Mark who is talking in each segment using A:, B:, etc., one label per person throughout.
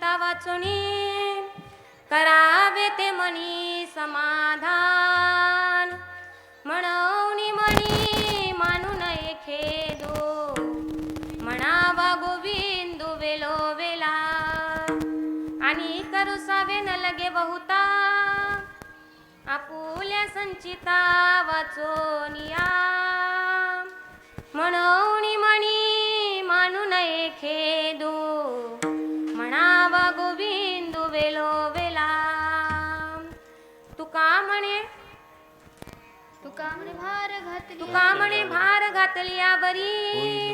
A: संचिता वाचुनी करावे ते मनी समाधान म्हणूनी मनी मानू नये खेदो म्हणावा गोविंदू वेलो वेला आणि करुसावे न लगे बहुता आपुल्या संचिता वाचोनिया म्हणूनी मनी मानू नये खेदो म्हणावा गोविंदू वेलो वेला तुका म्हणे भार घातली यावरी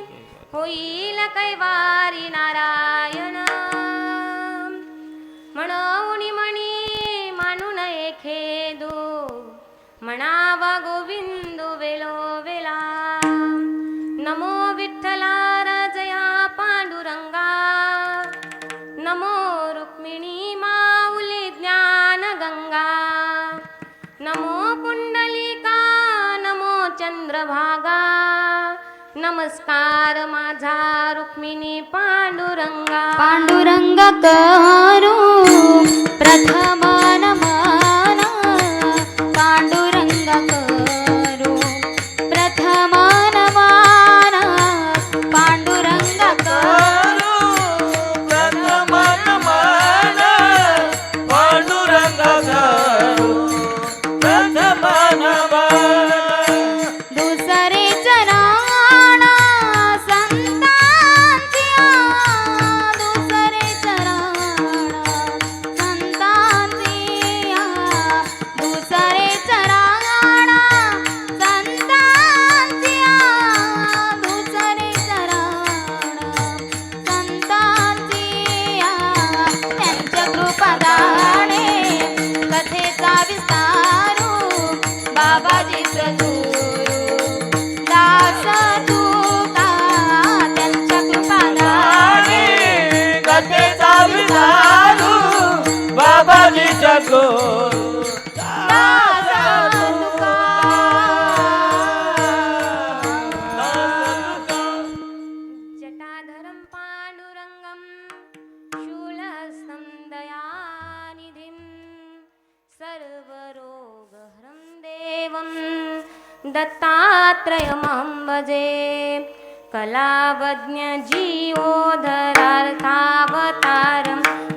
A: होईल कैवारी नारायण म्हणून मनी मानू नये खेदो म्हणावा गोविंदू वेलो वेला नमो विठ्ठला राजया पांडुरंगा नमो रुक्मिणी माऊली ज्ञान गंगा नमो पुंडलिका नमो चंद्रभागा नमस्कार माझा रुक्मिणी पांडुरंगा
B: पांडुरंग करू प्रथम नमन पांडुरंग करू प्रथम नमन पांडुरंग करू
C: प्रथम नमन पांडुरंग करू प्रथम नमन
B: दुसरे चरण संतांच्या दुसरे चरण संतांच्या दुसरे चरण संतांच्या दुसरे चरण संतांच्या त्यांच्या कृपादाने कथेचा विस्तारू बाबाजीचं गुरु दास तुका त्यांच्या कृपादाने
C: कथेचा विचारू बाबाजीच्या गुरु
B: दास तुका
A: जटाधरं पांडुरंगं शूलहस्तं दयानिधिं सर्वरोगहरं देवं दत्तात्रयमहं भजे कलावज्ञ जीवोधरार्थावतारं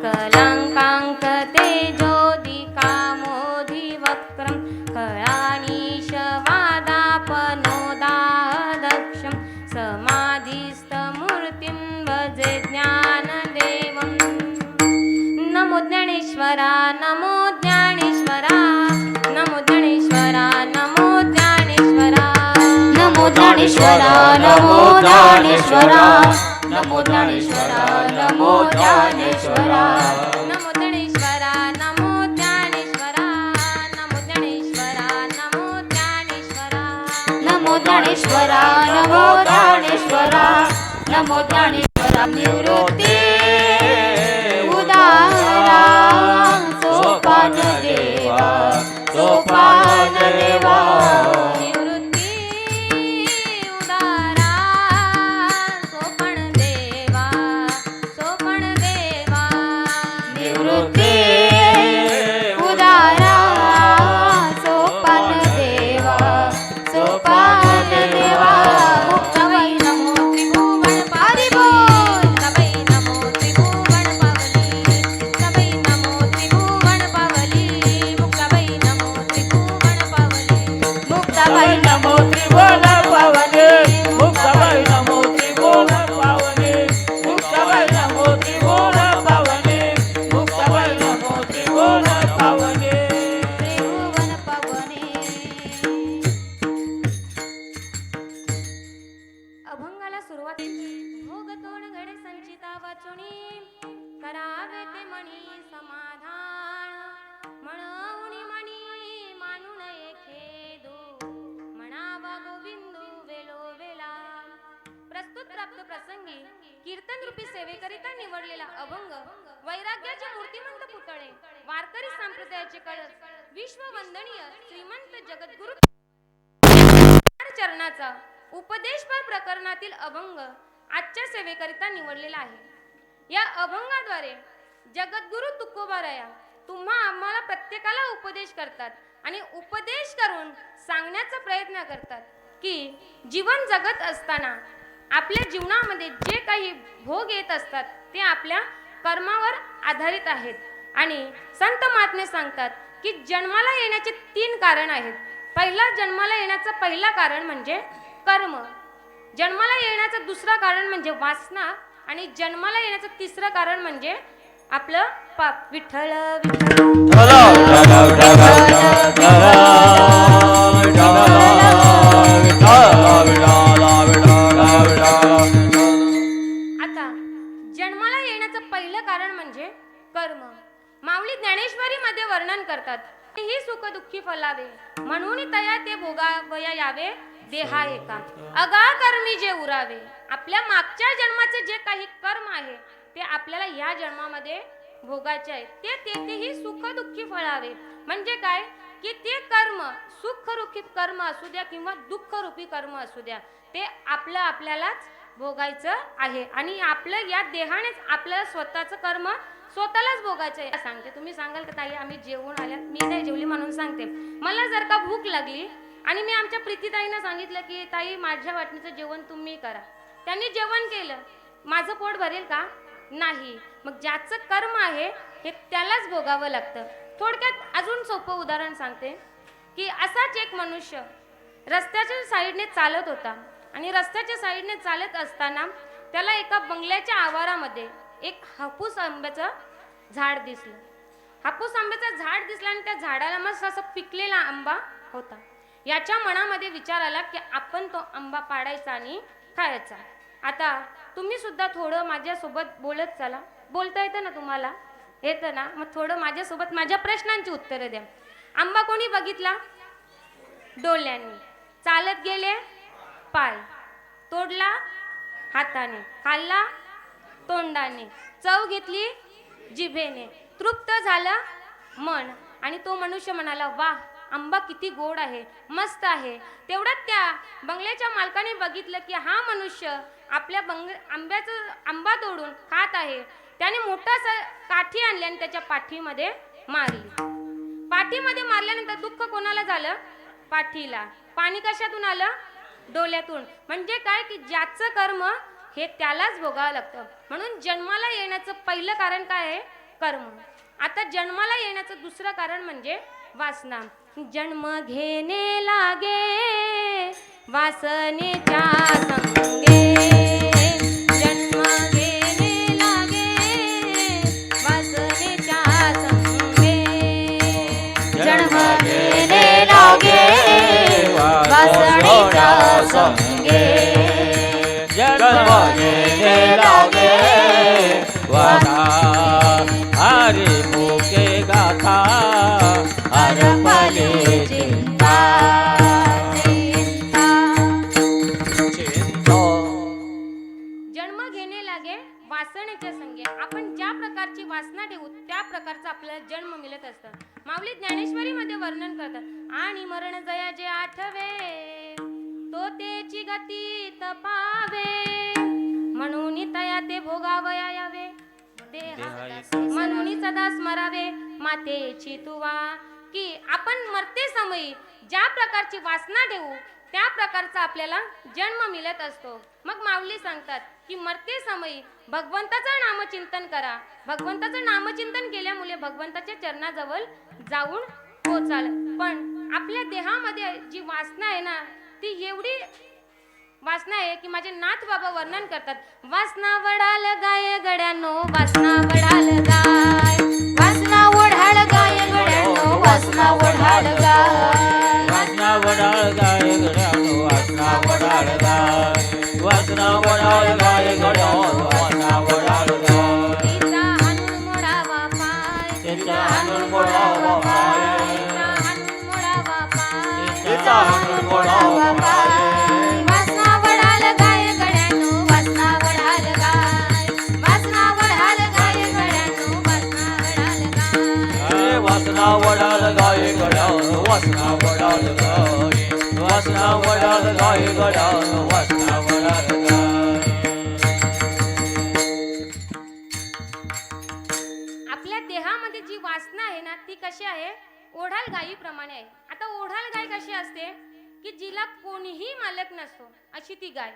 A: कलाङ्काङ्क तेजोदिकामोधिवक्त्रं कलानीशवादापनोदादक्षं समाधिस्थमूर्तिं भजे ज्ञानदेवं नमो ज्ञानेश्वरा नमो ज्ञानेश्वरा नमो ज्ञानेश्वरा नमो ज्ञानेश्वरा
B: नमो ज्ञानेश्वरा नमो ज्ञानेश्वरा नमो ज्ञानेश्वरा नमो ज्ञानेश्वरा
A: नमो ज्ञानेश्वरा नमो ज्ञानेश्वरा नमो ज्ञानेश्वरा नमो ज्ञानेश्वरा
B: नमो ज्ञानेश्वरा नमो ज्ञानेश्वरा नमो ज्ञानेश्वरा निवृत्ती उदारा सोपान देवा सोपान देवा
A: निवृत्ती उदारा सोपण देवा
B: निवृत्ती उदारा सोपान देवा सोपान देवा मुक्ताबाई नमो त्रिभुवन पारिबोल
A: मुक्ताबाई नमो त्रिभुवन पावली मुक्ताबाई नमो त्रिभुवन पावली मुक्ताबाई नमो त्रिभुवन पावली
B: मुक्ताबाई
C: नमो त्रिभुवन पावने मुक्ताबाई नमो त्रिभुवन पावने मुक्ताबाई नमो त्रिभुवन पावने मुक्ताबाई नमो त्रिभुवन पावने
B: त्रिभुवन पावने
A: अभंगाला सुरुवात भोग तोड घडे संचिता वाचुनी करावे ते मनी समाधान म्हणून मनी मानू नये खेदो म्हणावा गोविंदू वेलो वेला प्रस्तुत प्राप्त प्रसंगी कीर्तन रूपी सेवेकरिता निवडलेला अभंग वैराग्याचे मूर्तिमंत पुतळे वारकरी संप्रदायाचे कळस विश्ववंदनीय श्रीमंत जगद्गुरु चरणाचा उपदेशपर प्रकरणातील अभंग आजच्या सेवेकरिता निवडलेला आहे। या अभंगाद्वारे जगद्गुरु तुकोबाराया तुम्हा आम्हाला प्रत्येकाला उपदेश करतात आणि उपदेश करून सांगण्याचा प्रयत्न करतात की जीवन जगत असताना आपल्या जीवनामध्ये जे काही भोग येत असतात ते आपल्या कर्मावर आधारित आहेत. आणि संत महात्मे सांगतात की जन्माला येण्याचे 3 कारण आहेत. पहिला जन्माला येण्याचं पहिला कारण म्हणजे कर्म, जन्माला येण्याचं दुसरं कारण म्हणजे वासना आणि जन्माला येण्याचं तिसरं कारण म्हणजे आपलं पाप. विठ्ठल विठ्ठल आता जन्माला येण्याचं पहिलं कारण म्हणजे कर्म. माऊली ज्ञानेश्वरी मध्ये वर्णन करतात ही सुख दुःखी फलावे म्हणून तया ते भोगावया यावे देहा एका अगा कर्मी जे उरावे. आपल्या मागच्या जन्माचे जे काही कर्म आहे ते आपल्याला या जन्मामध्ये भोगायचे आहे. ते तेथेही सुख दुःखी फळावे म्हणजे काय की ते कर्म सुख रूपी कर्म असू द्या किंवा दुःख रूपी कर्म असू द्या ते आपल्यालाच भोगायचं आहे आणि आपलं या देहानेच आपल्याला स्वतःचं कर्म स्वतःलाच भोगायचं आहे. सांगते तुम्ही सांगाल का ताई आम्ही जेवून आल्या, मी नाही जेवली म्हणून सांगते. मला जर का भूक लागली आणि मी आमच्या प्रीतीताईंना सांगितलं की ताई माझ्या वाटणीचं जेवण तुम्ही करा, त्यांनी जेवण केलं, माझं पोट भरेल का? नाही. मग ज्याचं कर्म आहे हे त्यालाच भोगावं लागतं. थोडक्यात अजून सोपं उदाहरण सांगते की असाच एक मनुष्य रस्त्याच्या साईडने चालत होता आणि रस्त्याच्या साईडने चालत असताना त्याला एका बंगल्याच्या आवारामध्ये एक हापूस आंब्याचं झाड दिसलं. हापूस आंब्याचं झाड दिसलं आणि त्या झाडाला मस्त असं पिकलेला आंबा होता. याच्या मनामध्ये विचार आला की आपण तो आंबा पाडायचा आणि खायचा. आता तुम्ही सुद्धा थोडं माझ्यासोबत बोलत चला. बोलता येतं ना तुम्हाला? येतं ना? मग थोडं माझ्यासोबत माझ्या प्रश्नांची उत्तरं द्या. आंबा कोणी बघितला? डोळ्यांनी. चालत गेले पाय, तोडला हाताने, खाल्ला तोंडाने, चव घेतली जिभेने, तृप्त झालं मन. आणि तो मनुष्य म्हणाला वाह आंबा किती गोड आहे, मस्त आहे. तेवढ्यात त्या बंगल्याच्या मालकाने बघितलं की हा मनुष्य आपल्या आंब्याचं आंबा तोडून खात आहे. त्याने मोठासा काठी आणली आणि त्याच्या पाठीमध्ये मारली. पाठीमध्ये मारल्यानंतर दुःख कोणाला झालं? पाठीला. पाणी कशातून आलं? डोळ्यातून. म्हणजे काय की ज्याचं कर्म हे त्यालाच भोगावं लागतं. म्हणून जन्माला येण्याचं पहिलं कारण काय आहे? कर्म. आता जन्माला येण्याचं दुसरं कारण म्हणजे वासना. जन्म घेणे लागे वासनेच्या संगे, जन्म घेणे लागे वासनेच्या संगे,
B: जन्म घेणे लागे वासनेच्या संगे,
C: जन्म घेणे लागे वासा हरी मुखे गाथा
B: हरपले चिंता चिंता.
A: जन्म घेणे लागे वासनेच्या संगे. आपण ज्या प्रकारची वासना ठेवू त्या प्रकारचा आपल्याला जन्म मिळत असतं. माऊली ज्ञानेश्वरी मध्ये वर्णन करतात आणि मरण जया जे आठवे तो तेची गती तपावे म्हणून तया ते भोगावया यावे म्हणून सदा स्मरावे मातेची तुवा. की आपण मरते समयी ज्या प्रकारची वासना ठेवू त्या प्रकारचा आपल्याला जन्म मिळत असतो. मग माऊली सांगतात की मरते समयी भगवंताचं नामचिंतन करा. भगवंताचं नामचिंतन केल्यामुळे भगवंताच्या चरणाजवळ जाऊन पोचाल. पण आपल्या देहामध्ये जी वासना आहे ना ती एवढी वासना आहे की माझे नाथ बाबा वर्णन करतात. वासना वडाल गाय गड्यानो वासना वडाल गाय,
B: वासना ओढाळ गाय गड्यानो वासना ओढाळ गाय,
C: वासना वडाळ गाय गड्यानो वासना वडाळ गाय, वासना वडाळ गाय गड्यानो वासना वडाळ गाय.
A: तिचा हाणून मोडावा पाय,
C: तिचा हाणून मोडावा पाय,
A: तिचा हाणून मोडावा पाय,
C: तिचा हाणून मोडावा पाय.
B: वासना ओढाळ गाय गड्यानो वासना ओढाळ गाय, वासना ओढाळ गाय गड्यानो वासना ओढाळ गाय,
C: वासना वडाळ गाय गड्यानो वासना वडाळ गाय, वासना वडाळ गाय गड्यानो वासना वडाळ गाय.
A: कशी आहे, ओढाल गायीप्रमाणे आहे. आता ओढाल गाय कशी असते की जिला कोणीही मालक नसतो अशी ती गाय.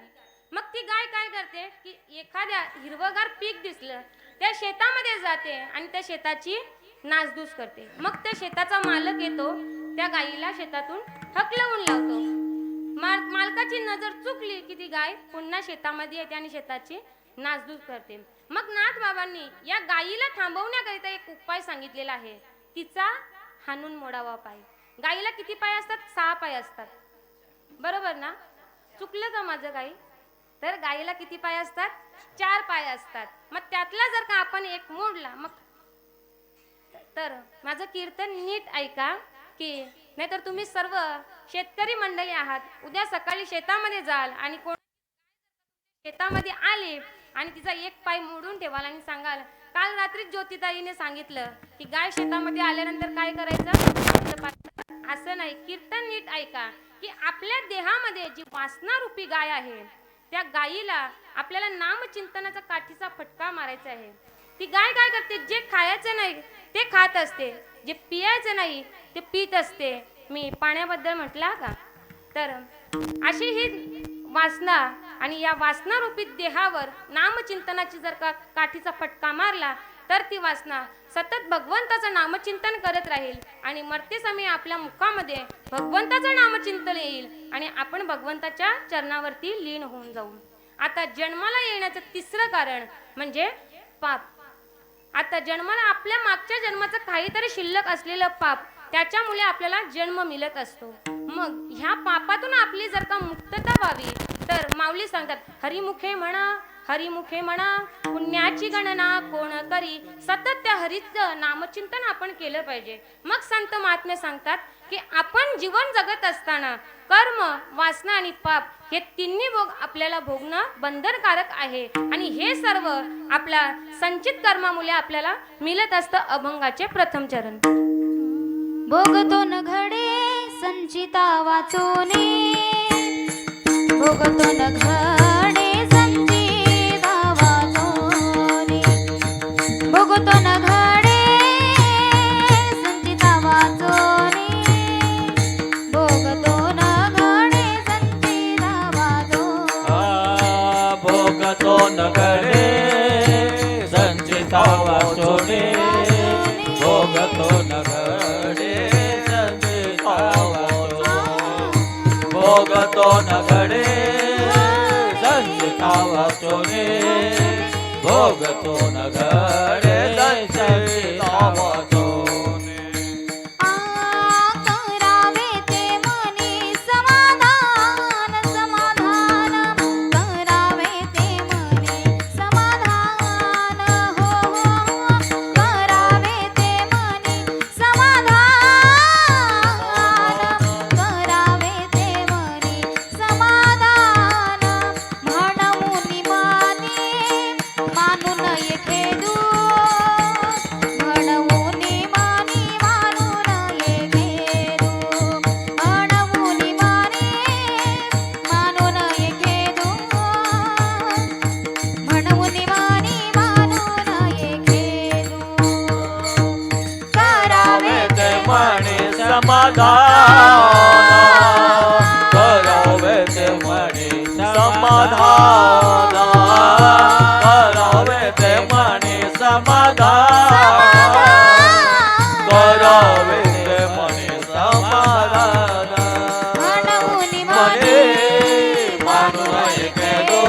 A: मग ती गाय काय करते की एखाद्या हिरवगार पीक दिसलं त्या शेतामध्ये जाते आणि त्या शेताची नासधूस करते. मग त्या शेताचा मालक येतो, त्या गायीला शेतातून हकलवून लावतो. मालकाची नजर चुकली की ती गाय पुन्हा शेतामध्ये येते आणि शेताची नासधूस करते. मग नाथ बाबांनी या गायीला थांबवण्याकरिता एक उपाय सांगितलेला आहे, तिचा हाणून मोडावा पाय. गायीला किती पाय असतात? 6 पाय असतात, बरोबर ना? चुकलं का माझं गाई? तर गायीला किती पाय असतात? 4 पाय असतात. मग त्यातला जर का आपण एक मोडला मग तर माझं कीर्तन नीट ऐका की नाहीतर तुम्ही सर्व शेतकरी मंडळी आहात, उद्या सकाळी शेतामध्ये जाल आणि कोण शेतामध्ये आले आणि तिचा एक पाय मोडून ठेवाल आणि सांगाल काल रात्री ज्योतिताईने सांगितलं की गाय शेतामध्ये आल्यानंतर काय करायचं. असं नाही, कीर्तन नीट ऐका की आपल्या देहामध्ये जी वासना रूपी गाय आहे त्या गायीला आपल्याला नामचिंतनाचा काठीचा फटका मारायचा आहे. ती गाय काय करते, जे खायचं नाही ते खात असते, जे पियायचं नाही ते पीत असते. मी पाण्याबद्दल म्हटला का, तर अशी ही वासना आणि या वासना रूपी देहावर नामचिंतनाची जर का काठीचा फटका मारला तर ती वासना सतत भगवंताचं नामचिंतन करत राहील आणि मरते समय आपल्या मुखामध्ये भगवंताचं नामचिंतन येईल आणि आपण भगवंताच्या चरणावरती लीन होऊन जाऊ. आता जन्माला येण्याचं तिसरं कारण म्हणजे पाप. आता जन्माला आपल्या मागच्या जन्माचं काहीतरी शिल्लक असलेलं पाप, त्याच्यामुळे आपल्याला जन्म मिळत असतो. मग ह्या पापातून आपली जर का मुक्तता व्हावी तर माऊली सांगतात, हरिमुखे म्हणा हरिमुखे म्हणा पुण्याची गणना कोण करी. सतत त्या हरीचं नामचिंतन आपण केलं पाहिजे. मग संत महात्मे सांगतात की आपण जीवन जगत असताना कर्म, वासना आणि पाप हे तिन्ही भोग आपल्याला भोगणं बंधनकारक आहे आणि हे सर्व आपल्या संचित कर्मामुळे आपल्याला मिळत असतं अभंगाचे प्रथम चरण.
B: भोगतो न घडे संचिता वाचोने, भोगतो न घडे संचिता वाचोने, भोगतो न घडे संचिता वाचोने, भोगतो न घडे संचिता वाचोने.
C: भोगतो न घडे संचिता वाचोने, भोगतो न घडे संचिता वाचोने, भोगतो न घडे संचिता वाचोने, भोगतो न घडे संचिता वाचोने.
B: करावे ते मनी समाधान समाधान, करावे ते मनी समाधान, हो हो करावे ते मनी समाधान, करावे ते मनी समाधान. म्हणून माने मानू नये खेदू, म्हणून मानी मानू नये खेदू, म्हणून माने मानू नये खेदू, म्हणून मानी मानू नये खेदू. करावे
C: ते म्हणे समाधान, करावे ते म्हणे समाधान, करावे ते म्हणे समाधान, करावे ते म्हणे समाधान.
B: म्हणून
C: म्हणे मानू नये खेदो,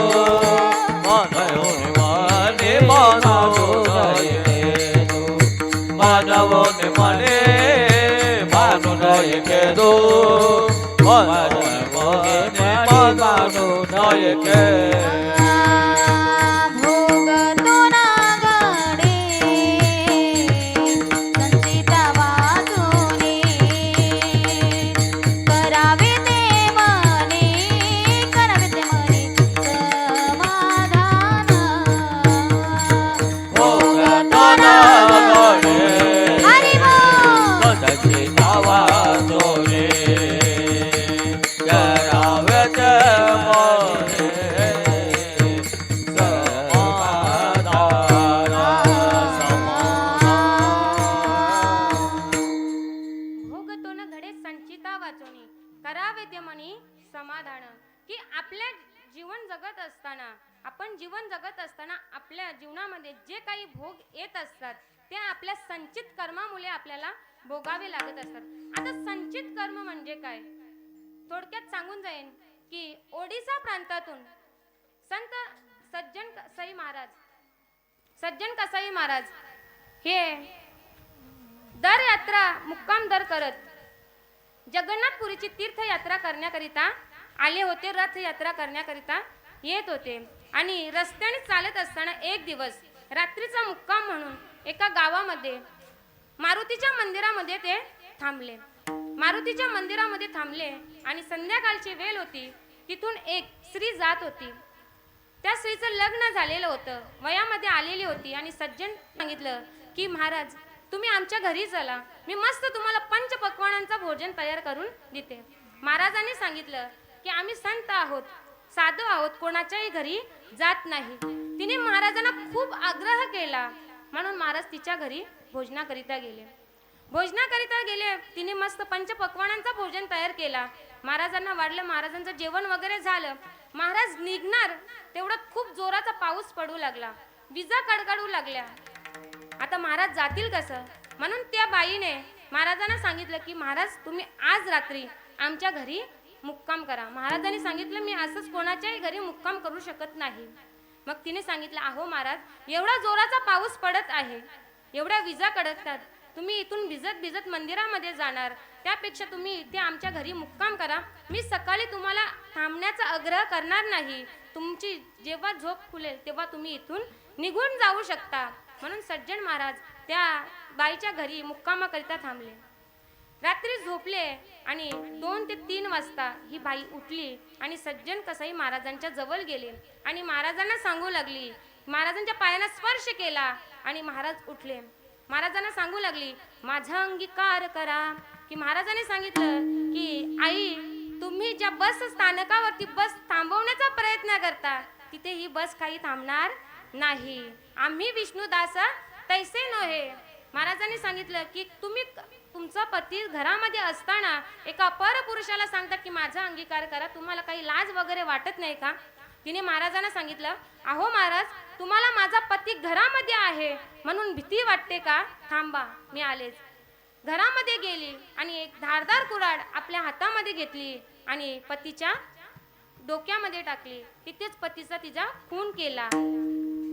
C: म्हणून म्हणे मानू नये खेदो, मानवून म्हणे मानू नये खेदो, म्हणून म्हणे मानू नये खेदो.
B: भोगतो ना गडे संचिता वाचोने, करावे ते मने, करावे ते मने समाधान.
C: भोगतो ना गडे
B: हरी बोल.
C: संचिता वाचोने, करावे ते म्हणे
A: मनी समाधान, की आपल्या जीवन जगत असताना आपल्या जीवनामध्ये जे काही भोग येत असतात ते आपल्या संचित कर्मामुळे आपल्याला भोगावे लागत असतात. आता संचित कर्म म्हणजे काय थोडक्यात सांगून जाईन की ओडिसा प्रांतातून संत सज्जन कसाई महाराज हे दर यात्रा मुक्काम दर करत जगन्नाथपुरीची तीर्थयात्रा करण्याकरिता आले होते. रथयात्रा करण्याकरिता येत होते आणि रस्त्याने चालत असताना एक दिवस रात्रीचा मुक्काम म्हणून एका गावामध्ये मारुतीच्या मंदिरामध्ये ते थांबले. मारुतीच्या मंदिरामध्ये थांबले आणि संध्याकाळची वेळ होती. तिथून एक स्त्री जात होती. त्या स्त्रीचं लग्न झालेलं होतं, वयामध्ये आलेली होती आणि सज्जन सांगितलं की महाराज तुम्ही आमच्या घरी चला, मी मस्त तुम्हाला पंचपक्वानांचं भोजन तयार करून देते. महाराजांनी सांगितलं की आम्ही संत आहोत, साधू आहोत, कोणाच्याही घरी जात नाही. तिने महाराजांना खूप आग्रह केला म्हणून महाराज तिच्या घरी भोजनाकरिता गेले. तिने मस्त पंचपक्वानांचं भोजन तयार केला. महाराजांना वाढलं. महाराजांचं जेवण वगैरे झालं. महाराज निघणार तेवढ्यात खूप जोराचा पाऊस पडू लागला, विजा कडकडू लागल्या. आता महाराज जातील कसं म्हणून त्या बाईने महाराजांना सांगितलं की महाराज तुम्ही आज रात्री आमच्या घरी मुक्काम करा. महाराजांनी सांगितलं मी असंच कोणाच्याही घरी मुक्काम करू शकत नाही. मग तिने सांगितलं अहो महाराज एवढा जोराचा पाऊस पडत आहे, एवढ्या विजा कडकतात, तुम्ही इथून भिजत मंदिरामध्ये जाणार, त्यापेक्षा तुम्ही इथे आमच्या घरी मुक्काम करा. मी सकाळी तुम्हाला थांबण्याचा आग्रह करणार नाही. तुमची जेव्हा झोप खुलेल तेव्हा तुम्ही इथून निघून जाऊ शकता. म्हणून सज्जन महाराज त्या बाईच्या घरी मुक्कामाकरिता थांबले. रात्री झोपले आणि 2 ते 3 वाजता ही बाई उठली आणि सज्जन कसाई महाराजांच्या जवळ गेले आणि महाराजांना सांगू लागली. महाराजांच्या पायांना स्पर्श केला आणि महाराज उठले. महाराजांना सांगू लागली माझा अंगीकार करा. की महाराजांनी सांगितलं की आई तुम्ही ज्या बस स्थानकावरती बस थांबवण्याचा प्रयत्न करता तिथे ही बस काही थांबणार नाही. आम्ही विष्णुदास तैसे नव्हे. महाराजांनी सांगितलं की तुम्ही तुमचा पती घरामध्ये असताना एका परपुरुषाला सांगता की माझा अंगीकार करा, तुम्हाला काही लाज वगैरे वाटत नाही का? तिने महाराजांना सांगितलं अहो महाराज तुम्हाला माझा पती घरामध्ये आहे म्हणून भीती वाटते का? थांबा मी आलेच. घरामध्ये गेली आणि एक धारदार कुऱ्हाड आपल्या हातामध्ये घेतली आणि पतीच्या डोक्यामध्ये टाकली. तिथेच पतीचा तिचा खून केला.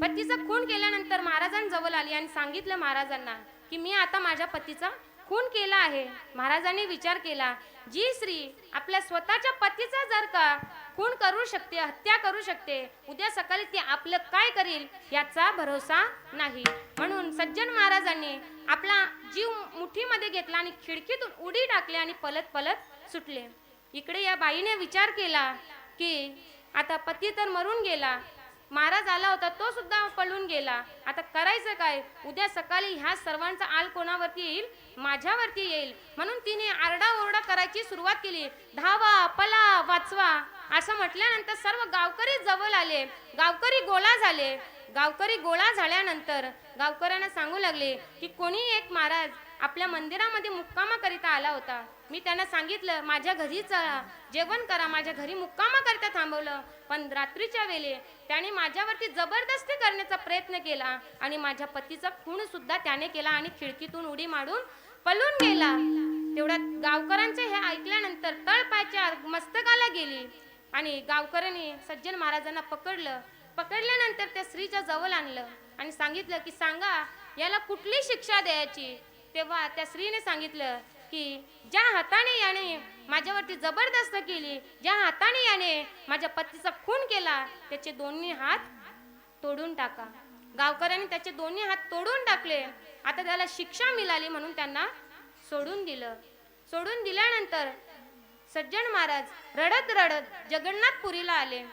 A: पतीचा खून केल्यानंतर महाराजांजवळ आली आणि सांगितलं महाराजांना की मी आता माझ्या पतीचा खून केला आहे. महाराजांनी विचार केला जी स्त्री आपल्या स्वतःच्या पतीचा जर का खून करू शकते, हत्या करू शकते, उद्या सकाळी ती आपलं काय करेल याचा भरोसा नाही. म्हणून सज्जन महाराजांनी आपला जीव मुठीमध्ये घेतला आणि खिडकीतून उडी टाकली आणि पलत सुटले. इकडे या बाईने विचार केला की आता पती तर मरून गेला, महाराज आला होता तो सुद्धा पळून गेला, आता करायचं काय? उद्या सकाळी ह्या सर्वांचा आल कोणावरती येईल? माझ्यावरती येईल. म्हणून तिने आरडाओरडा करायची सुरुवात केली. धावा, पला, वाचवा असं म्हटल्यानंतर सर्व गावकरी जवळ आले. गावकरी गोळा झाले. गावकरी गोळा झाल्यानंतर गावकऱ्यांना सांगू लागले की कोणी एक महाराज आपल्या मंदिरामध्ये मुक्कामाकरिता आला होता. मी त्यांना सांगितलं माझ्या घरी चला, जेवण करा, माझ्या घरी मुक्कामाकरिता थांबवलं, पण रात्रीच्या वेळी त्याने माझ्यावरती जबरदस्ती करण्याचा प्रयत्न केला आणि माझ्या पतीचा खून सुद्धा त्याने केला आणि खिडकीतून उडी मारून पळून गेला. तेवढ्यात गावकऱ्यांचे हे ऐकल्यानंतर तळपायच्या मस्तकाला गेली आणि गावकऱ्यांनी सज्जन महाराजांना पकडल्यानंतर त्या स्त्रीच्या जवळ आणलं आणि सांगितलं की सांगा याला कुठली शिक्षा द्यायची? तेव्हा त्या स्त्रीने सांगितलं की ज्या हाताने याने माझ्यावरती जबरदस्त केली, ज्या हाताने याने माझ्या पतीचा खून केला त्याचे दोन्ही हात तोडून टाका. गावकऱ्यांनी त्याचे दोन्ही हात तोडून टाकले. आता त्याला शिक्षा मिळाली म्हणून त्यांना सोडून दिलं. सोडून दिल्यानंतर सज्जन महाराज रडत जगन्नाथपुरीला आले.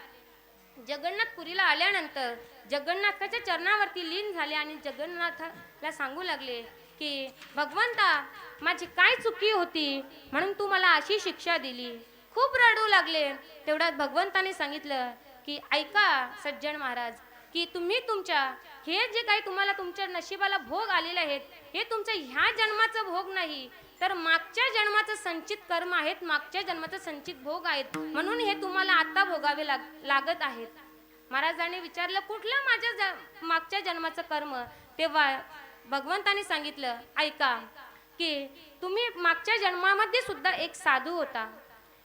A: जगन्नाथपुरीला आल्यानंतर जगन्नाथाच्या चरणावरती लीन झाले आणि जगन्नाथाला सांगू लागले की भगवंता माझी काय चुकी होती म्हणून तू मला अशी शिक्षा दिली. खूप रडू लागले. तेवढ्यात भगवंताने सांगितलं की ऐका सज्जन महाराज की तुम्ही तुमच्या हे जे काही तुम्हाला तुमच्या नशिबाला भोग आलेले आहेत हे तुमच्या ह्या जन्माचा भोग नाही, तर मागच्या जन्माचं संचित कर्म आहेत, मागच्या जन्माचं संचित भोग आहेत, म्हणून हे तुम्हाला आता भोगावे लागत आहेत. महाराजांनी विचारलं कुठलं माझ्या मागच्या जन्माचं कर्म. तेव्हा भगवंताने सांगितलं ऐका की तुम्ही मागच्या जन्मामध्ये सुद्धा एक साधू होता,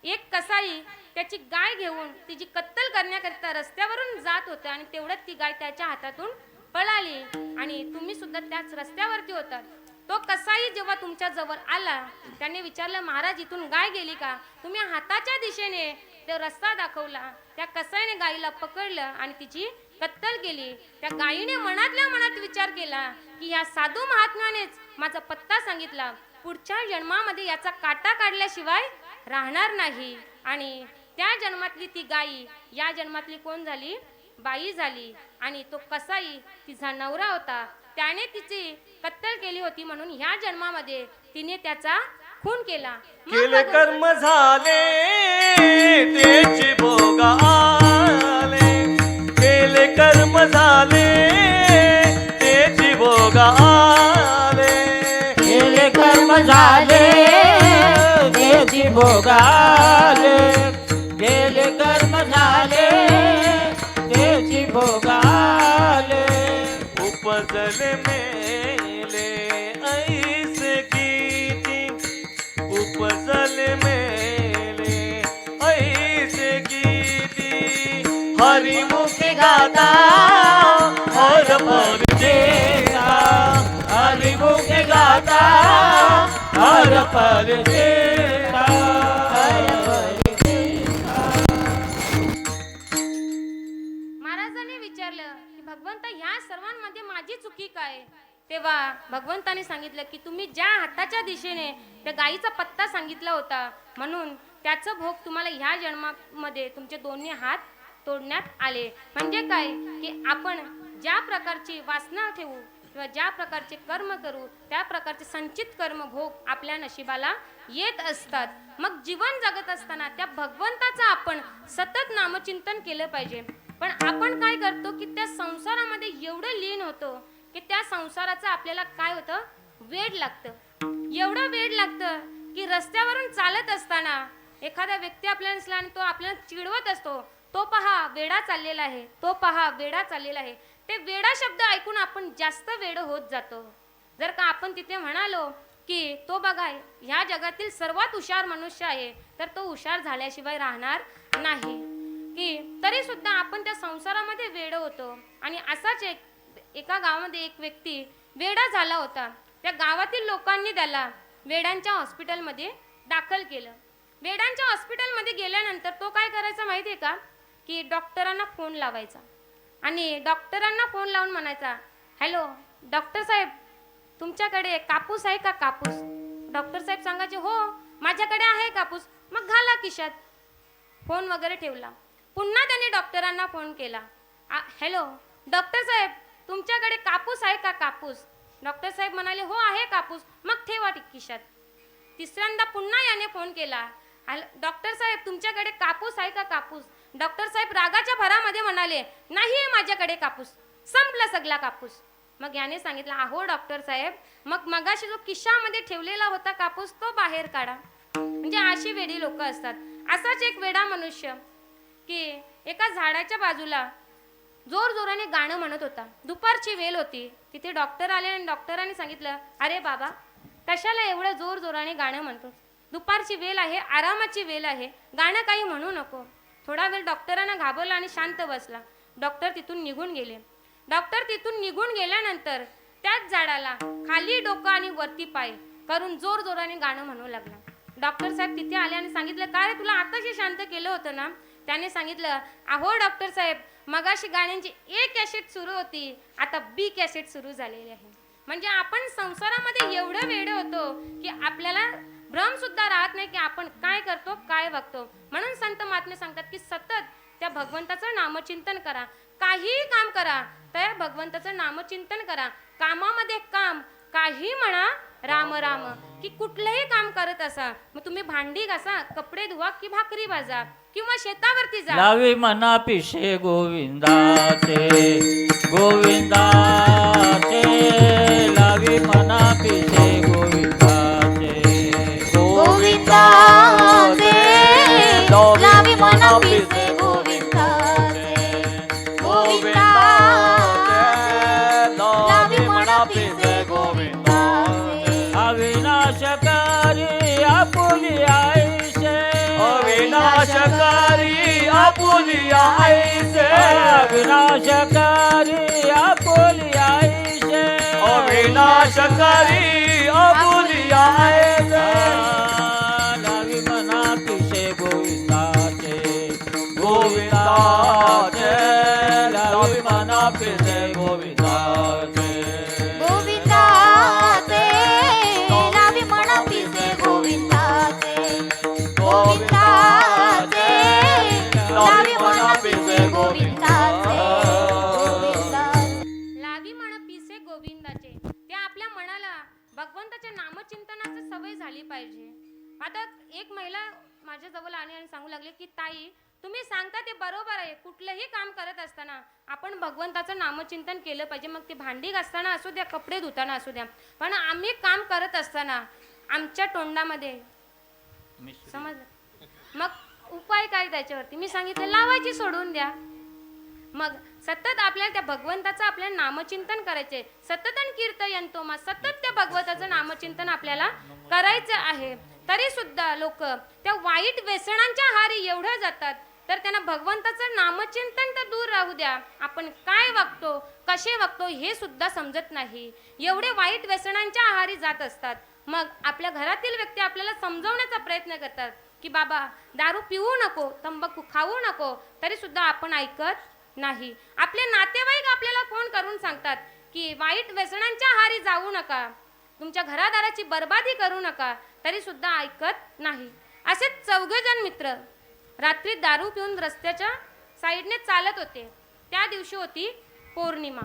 A: एक कसाई त्याची गाय घेऊन तिची कत्तल करण्याकरिता रस्त्यावरून जात होता आणि तेवढ्यात ती गाय त्याच्या हातातून पळाली आणि तुम्ही सुद्धा त्याच रस्त्यावरती होता. तो कसाई जेव्हा तुमच्या जवळ आला त्याने विचारलं महाराज इथून गाय गेली का. तुम्ही हाताच्या दिशेने तो रस्ता दाखवला. त्या कसाईने गायीला पकडलं आणि तिची कत्तल केली. त्या गायीने मनातल्या मनात विचार केला की ह्या साधू महात्म्यानेच माझा पत्ता सांगितला, पुढच्या जन्मामध्ये याचा काटा काढल्याशिवाय राहणार नाही. आणि त्या जन्मातली ती गायी या जन्मातली कोण झाली, बाई झाली. आणि तो कसाई तिचा नवरा होता, त्याने तिची कत्तल केली होती, म्हणून ह्या जन्मामध्ये तिने त्याचा खून केला.
D: केले कर्म झाले त्याची भोग आले, केले कर्म झाले त्याची भोग आले,
C: केले कर्म झाले त्याची भोगाले, केले कर्म झाले त्याची भोगाले.
D: उपजले मेले ऐसे किती, उपजले मेले ऐसे किती, हरिमुखी गाता हर पर देता,
C: हरिमुखे गाता हर पल देता, हर पल देता.
A: महाराजांनी विचारलं की भगवंता ह्या सर्वांमध्ये माझी चुकी काय. तेव्हा भगवंताने सांगितलं की तुम्ही ज्या हाताच्या दिशेने त्या गायीचा पत्ता सांगितला होता, म्हणून त्याचं भोग तुम्हाला ह्या जन्मामध्ये तुमचे दोन्ही हात तोडण्यात आले. म्हणजे काय की आपण ज्या प्रकारची वासना ठेवू किंवा ज्या प्रकारचे कर्म करू त्या प्रकारचे संचित कर्म भोग आपल्या नशिबाला येत असतात. मग जीवन जगत असताना त्या भगवंताचं आपण सतत नामचिंतन केलं पाहिजे. पण आपण काय करतो की त्या संसारामध्ये एवढं लीन होतो की त्या संसाराचं आपल्याला काय होतं, वेड लागतं. एवढं वेड लागतं की रस्त्यावरून चालत असताना एखादा व्यक्ती आपल्याला दिसला आणि तो आपल्याला चिडवत असतो, तो पहा वेडा चाललेला आहे, तो पहा वेडा चाललेला आहे. ते वेडा शब्द ऐकून आपण जास्त वेड होत जातो. जर का आपण तिथे म्हणालो की तो बघा ह्या जगातील सर्वात हुशार मनुष्य आहे, तर तो हुशार झाल्याशिवाय राहणार नाही. की तरी सुद्धा आपण त्या संसारामध्ये वेड होतो. आणि असाच एका गावामध्ये एक व्यक्ती वेडा झाला होता. त्या गावातील लोकांनी त्याला वेडांच्या हॉस्पिटलमध्ये दाखल केलं. वेडांच्या हॉस्पिटलमध्ये गेल्यानंतर तो काय करायचा माहिती आहे का, की डॉक्टरांना फोन लावायचा आणि डॉक्टरांना फोन लावून म्हणायचा, हॅलो डॉक्टर साहेब तुमच्याकडे कापूस आहे का कापूस. डॉक्टर साहेब सांगायचे हो माझ्याकडे आहे कापूस. मग घाला खिशात. फोन वगैरे ठेवला. पुन्हा त्याने डॉक्टरांना फोन केला, हॅलो डॉक्टर साहेब तुमच्याकडे कापूस आहे का कापूस. डॉक्टर साहेब म्हणाले हो आहे कापूस. मग ठेवा खिशात. तिसऱ्यांदा पुन्हा याने फोन केला, डॉक्टर साहेब तुमच्याकडे कापूस आहे का कापूस. डॉक्टर साहेब रागाच्या भरामध्ये म्हणाले नाही आहे माझ्याकडे कापूस, संपला सगळा कापूस. मग याने सांगितलं अहो डॉक्टर साहेब मग मगाशी जो खिशामध्ये ठेवलेला होता कापूस तो बाहेर काढा. म्हणजे अशी वेडी लोक असतात. असाच एक वेडा मनुष्य की एका झाडाच्या बाजूला जोर जोराने गाणं म्हणत होता. दुपारची वेळ होती. तिथे डॉक्टर आले आणि डॉक्टरांनी सांगितलं अरे बाबा कशाला एवढं जोर जोराने गाणं म्हणतो, दुपारची वेळ आहे, आरामाची वेळ आहे, गाणं काही म्हणू नको. थोडा वेळ डॉक्टरांना घाबरला आणि शांत बसला. डॉक्टर तिथून निघून गेले. डॉक्टर तिथून निघून गेल्यानंतर त्याच झाडाला खाली डोकं आणि वरती पाय करून जोर जोराने गाणं म्हणू लागला. डॉक्टर साहेब तिथे आले आणि सांगितलं काय रे तुला आताशी शांत केलं होतं ना. त्याने सांगितलं अहो डॉक्टर साहेब मगाशी गाण्यांची ए कॅसेट सुरू होती, आता बी कॅसेट सुरू झालेली आहे. म्हणजे आपण संसारामध्ये एवढं वेडे होतो की आपल्याला भ्रम सुद्धा राहत नाही की आपण काय करतो काय वागतो. म्हणून संत महात्मे सांगतात की सतत त्या भगवंताचं नामचिंतन करा. काहीही काम करा त्या भगवंताचं नामचिंतन करा. कामामध्ये काम काही म्हणा राम राम. की कुठलंही काम करत असा, मग तुम्ही भांडी घासा, कपडे धुवा की भाकरी भाजा किंवा शेतावरती जा,
C: लावी मना पिशे गोविंदाचे गोविंदाचे, लावी मना पिशे गोविंदाचे
B: पिसे गोविंदाचे लावी म्हणा पिसे गोविंदाचे
C: अविनाशकारी आपुली आईशे
D: अविनाशकारी आपुलिया ऐसे
C: अविनाशकारी आपुली आईशे
D: अविनाशकारी आपुलिया ऐसे
C: लावी म्हणा पिसे गोविंदाचे
D: गोविंदाचे लावी म्हणा पिसे गोविंदाचे
B: गोविंदाचे लावी म्हणा पिसे गोविंदाचे गोविंदाचे लावी म्हणा पिसे गोविंदाचे
A: लावी म्हण पिसे गोविंदाचे. ते आपल्या मनाला भगवंताच्या नामचिंतनाची सवय झाली पाहिजे. आता एक महिला माझ्या जवळ आली आणि सांगू लागली की ताई, तुम्ही सांगता ते बरोबर आहे, कुठलंही काम करत असताना आपण भगवंताचं नामचिंतन केलं पाहिजे. मग ते भांडी घासताना असू द्या, कपडे धुताना असू द्या, पण आम्ही काम करत असताना आमच्या तोंडामध्ये समजलं. मग उपाय काय त्याच्यावरती मी सांगितलं, लावायची सोडून द्या. मग सतत आपल्याला त्या भगवंताचं आपल्याला नामचिंतन करायचे. सतत कीर्तयंतो मा, सतत त्या भगवंताचं नामचिंतन आपल्याला करायचं आहे. तरी सुद्धा लोक त्या वाईट व्यसनांच्या आहारी एवढं जातात, तर त्यांना भगवंताचं नामचिंतन तर दूर राहू द्या, आपण काय वागतो, कसे वागतो हे सुद्धा समजत नाही. एवढे वाईट व्यसनांच्या आहारी जात असतात. मग आपल्या घरातील व्यक्ती आपल्याला समजवण्याचा प्रयत्न करतात की बाबा दारू पिऊ नको, तंबाखू खाऊ नको, तरी सुद्धा आपण ऐकत नाही. आपले नातेवाईक आपल्याला फोन करून सांगतात की वाईट व्यसनांच्या आहारी जाऊ नका, तुमच्या घरादाराची बर्बादी करू नका, तरी सुद्धा ऐकत नाही. असे 4 जण मित्र रात्री दारू पिऊन रस्त्याच्या साईडने चालत होते. त्या दिवशी होती पौर्णिमा.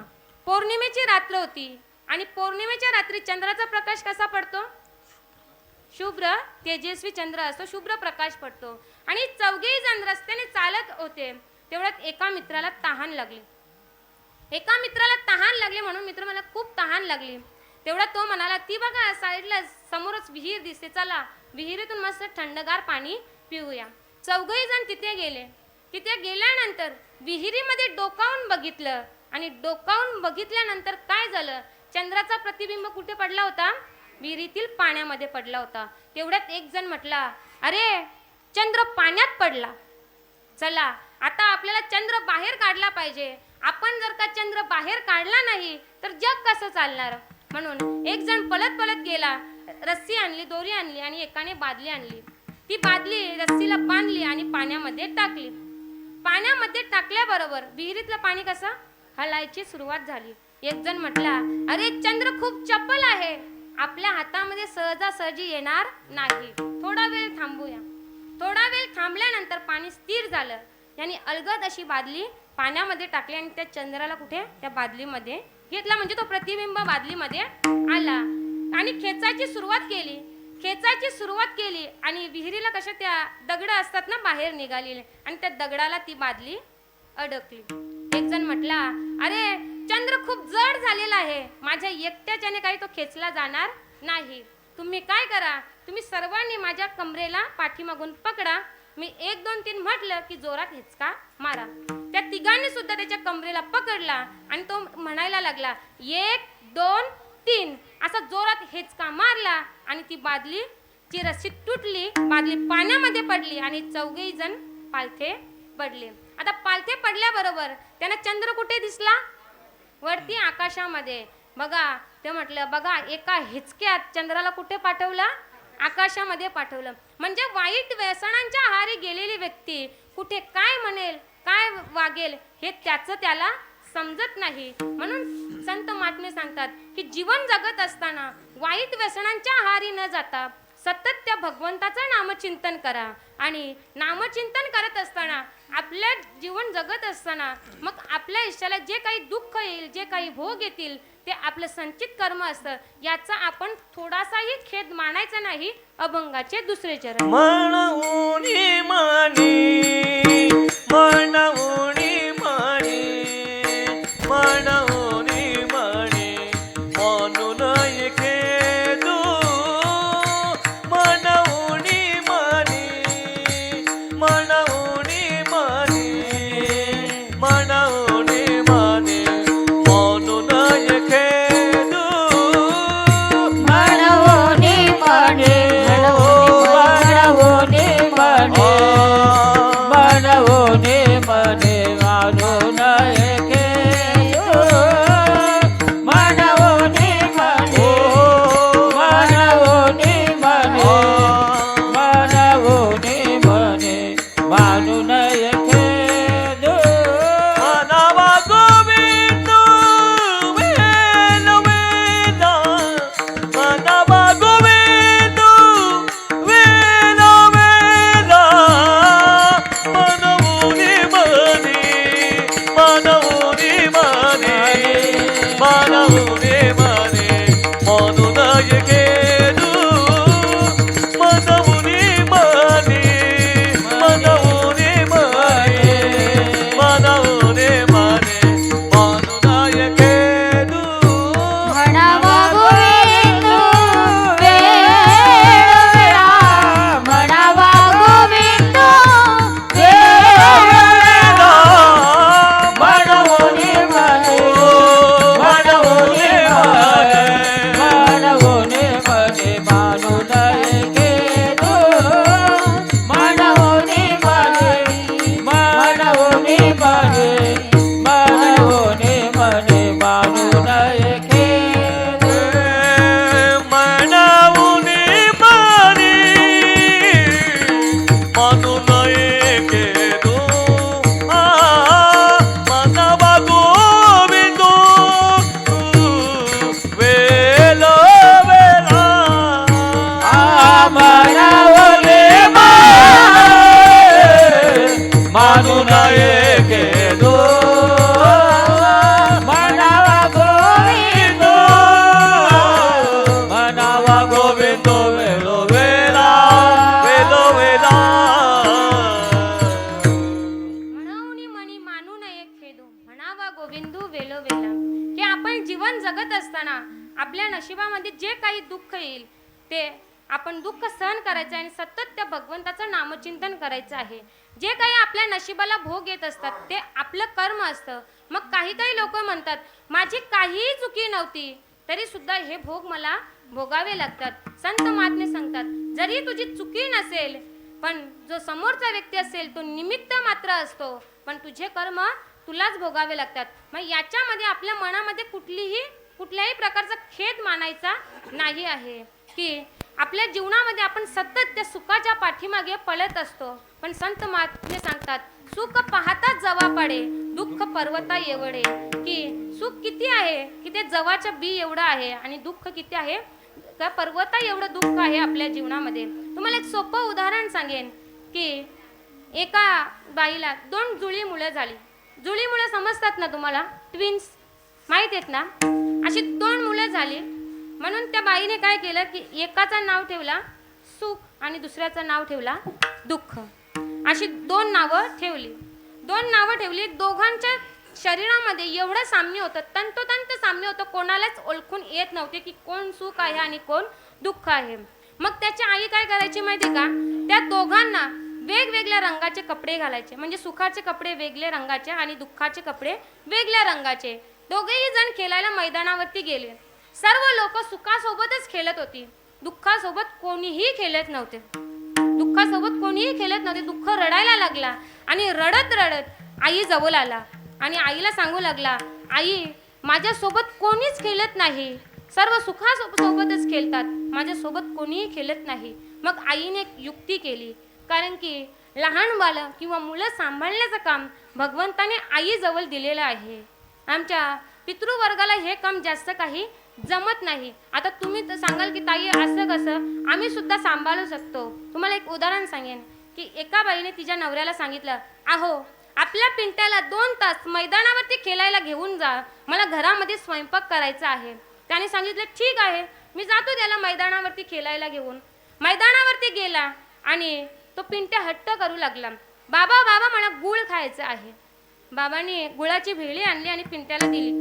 A: पौर्णिमेची रात्र होती आणि पौर्णिमेच्या रात्री चंद्राचा प्रकाश कसा पडतो? शुभ्र तेजस्वी चंद्र असतो, शुभ्र प्रकाश पडतो. आणि 4 जण रस्त्याने चालत होते. तेवढ्यात एका मित्राला तहान लागली. म्हणून मित्र मला खूप तहान लागली. तेवढ्यात तो म्हणाला, ती बघा साईडला समोरच विहीर दिसते, चला विहिरीतून मस्त थंडगार पाणी पिऊया. 4 जण तिथे गेले. तिथे गेल्यानंतर विहिरीमध्ये डोकावून बघितलं आणि डोकावून बघितल्यानंतर काय झालं, चंद्राचा प्रतिबिंब कुठे पडला होता? विहिरीतील पाण्यामध्ये पडला होता. तेवढ्यात एक जण म्हटला, अरे चंद्र पाण्यात पडला, चला आता आपल्याला चंद्र बाहेर काढला पाहिजे. आपण जर का चंद्र बाहेर काढला नाही तर जग कसं चालणार? म्हणून एक जण पळत पळत गेला, रस्सी आणली, दोरी आणली आणि एकाने बादली आणली. ती बादली रस्सीला बांधली आणि पाण्यामध्ये टाकली. पाण्यामध्ये टाकल्याबरोबर विहिरीतलं पाणी कसं हलायची सुरुवात झाली. एक जण म्हटला, अरे चंद्र खूप चपल आहे, आपल्या हातामध्ये सहजासहजी येणार नाही, थोडा वेळ थांबूया. थोडा वेळ थांबल्यानंतर पाणी स्थिर झालं. यांनी अलगद अशी बादली पाण्यामध्ये टाकली आणि त्या चंद्राला कुठे त्या बादलीमध्ये घेतला, म्हणजे तो प्रतिबिंब बादलीमध्ये आला आणि खेचायची सुरुवात केली आणि विहिरीला कशा त्या दगड असतात ना बाहेर निघालेले, आणि त्या दगडाला ती बादली अडकली. एक जण म्हटला, अरे चंद्र खूप जड झालेला आहे, माझ्या एकट्याच्याने काही तो खेचला जाणार नाही. तुम्ही काय करा, तुम्ही सर्वांनी माझ्या कमरेला पाठीमागून पकडा, मी 1 2 3 म्हटलं की जोरात हिचका मारा. त्या तिघांनी सुद्धा त्याच्या कमरेला पकडला आणि तो म्हणायला लागला, 1 2 3 असा जोरात हिचका मारला आणि ती बादलीची रस्सी तुटली, बादली पाण्यामध्ये पडली आणि 4 जण पालथे पडले. आता पालथे पडल्याबरोबर त्यांना चंद्र कुठे दिसला? वरती आकाशामध्ये. बघा ते म्हटलं, बघा एका हिचक्यात चंद्राला कुठे पाठवलं? आकाशामध्ये पाठवलं. म्हणजे वाईट व्यसनांच्या आहारी गेलेली व्यक्ती कुठे काय म्हणेल, काय वागेल हे त्याला समजत नाही. म्हणून संत महात्मे सांगतात की जीवन जगत असताना वाईट व्यसनांच्या आहारी न जाता सतत त्या भगवंताचं नामचिंतन करा. आणि नामचिंतन करत असताना आपल्या जीवन जगत असताना मग आपल्या इष्टाला जे काही दुःख येईल, जे काही भोग येतील, ते आपलं संचित कर्म असतं, याचा आपण थोडासाही खेद मानायचा नाही. अभंगाचे 2 चरण.
D: म्हणूनी म्हणी म्हणूनी म्हणी म्हणून खेदू म्हणूनी म्हणी
C: मनवूनी मने मानून एके मनवूनी मने मनवूनी मने मनवूनी मने मानून एके
D: मनावा गोविंद वेल वेला मनावा गोविंद वेल वेला मनवूनी मने मनवूनी मने मनवूनी मने म्हणून एकेदू मनवूनी मने मनवूनी मने मनवूनी मने म्हणून एकेदू
B: म्हणावा गोविंद वेळोवेळा म्हणावा गोविंद वेळोवेळा
C: मनवूनी मने मनवूनी मने मनवूनी मने मानून एके मनवूनी मने मनवूनी मने मनवूनी मने मानून एके
D: मनवूनी मने म्हणून एकेदू मनावा गोविंद वेल वेला
C: मनवूनी मने मानून एके मनावा गोविंद मनावा गोविंद वेलो वेला
D: वेलो वेला
A: म्हणावूनी मनी मानू नये खेदू म्हणावा गोविंदू वेलो वेला की आपण जीवन जगत असताना आपल्या नशिबामध्ये जे काही दुःख येईल ते आपण दुःख सहन करायचं आणि सतत त्या भगवंताचं नामचिंतन करायचं आहे. जे काही आपल्या नशिबाला भोग येत असतात ते आपलं कर्म असतं. मग काही काही लोक म्हणतात माझी काहीही चुकी नव्हती तरी सुद्धा हे भोग मला भोगावे लागतात. संत महात्मे सांगतात जरी तुझी चुकी नसेल पण जो समोरचा व्यक्ती असेल तो निमित्त मात्र असतो पण तुझे कर्म तुलाच भोगावे लागतात. मग याच्यामध्ये आपल्या मनामध्ये कुठल्याही प्रकारचा खेद मानायचा नाही आहे की आपल्या जीवनामध्ये आपण सतत त्या सुखाच्या पाठीमागे पळत असतो पण संत महात्मे सांगतात सुख पाहताच जवा पडे दुःख पर्वता एवढे की सुख किती आहे की ते जवाच्या बी एवढं आहे आणि दुःख किती आहे का पर्वता एवढं दुःख आहे आपल्या जीवनामध्ये. तुम्हाला एक सोपं उदाहरण सांगेन की एका बाईला 2 जुळी मुलं झाली. जुळी मुलं समजतात ना तुम्हाला, ट्विन्स माहित आहेत ना. अशी 2 मुलं झाली म्हणून त्या बाईने काय केलं की एकाचं नाव ठेवला सुख आणि दुसऱ्याचं नाव ठेवला दुःख. अशी 2 नावं ठेवली. 2 नावं ठेवली. दोघांच्या शरीरामध्ये एवढं साम्य होतं, तंतोतंत साम्य होतं, कोणालाच ओळखून येत नव्हते की कोण सुख आहे आणि कोण दुःख आहे. मग त्याची आई काय करायची माहिती का, त्या दोघांना वेगवेगळ्या रंगाचे कपडे घालायचे. म्हणजे सुखाचे कपडे वेगळे रंगाचे आणि दुःखाचे कपडे वेगळ्या रंगाचे. दोघेही जण खेळायला मैदानावरती गेले. सर्व लोक सुखासोबतच खेळत होती, दुःखासोबत कोणीही खेळत नव्हते. दुःखासोबत कोणीही खेळत नव्हते. दुःख रडायला लागला आणि रडत रडत आई जवळ आला आणि आईला सांगू लागला आई माझ्यासोबत कोणीच खेळत नाही, सर्व सुखासोबतच खेळतात, माझ्यासोबत कोणीही खेळत नाही. मग आईने एक युक्ती केली, कारण की लहान बाळं किंवा मुलं सांभाळण्याचं काम भगवंताने आईजवळ दिलेलं आहे. आमच्या पितृवर्गाला हे काम जास्त काही जमत नाही. आता तुम्ही तर सांगाल की ताई असं कसं, आम्ही सुद्धा सांभाळू शकतो. तुम्हाला एक उदाहरण सांगेन की एका बाईने तिच्या नवऱ्याला सांगितलं अहो आपल्या पिंट्याला 2 तास मैदानावरती खेळायला घेऊन जा, मला घरामध्ये स्वयंपाक करायचा आहे. त्याने सांगितलं ठीक आहे मी जातो त्याला मैदानावरती खेळायला घेऊन. मैदानावरती गेला आणि तो पिंट्या हट्ट करू लागला बाबा बाबा मला गुळ खायचं आहे. बाबांनी गुळाची भेळी आणली आणि पिंट्याला दिली.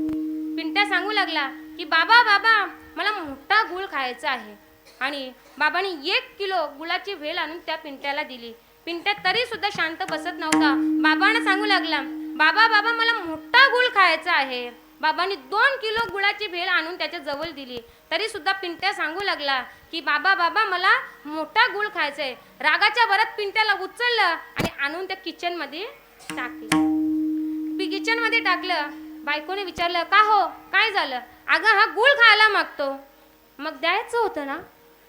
A: पिंट्या सांगू लागला की बाबा बाबा मला मोठा गुळ खायचा आहे. आणि बाबांनी 1 किलो गुळाची भेळ आणून त्या पिंट्याला दिली. पिंट्या तरी सुद्धा शांत बसत नव्हता. बाबांना सांगू लागला बाबा बाबा मला मोठा गुळ खायचा आहे. बाबांनी 2 किलो गुळाची भेळ आणून त्याच्या जवळ दिली. तरी सुद्धा पिंट्या सांगू लागला की बाबा बाबा मला मोठा गुळ खायचंय. रागाच्या भरात पिंट्याला उचललं आणि आणून त्या किचनमध्ये टाकलं. किचनमध्ये टाकलं. बायकोने विचारलं का हो काय झालं? अगं हा गुळ खायला मागतो. मग द्यायचं होतं ना.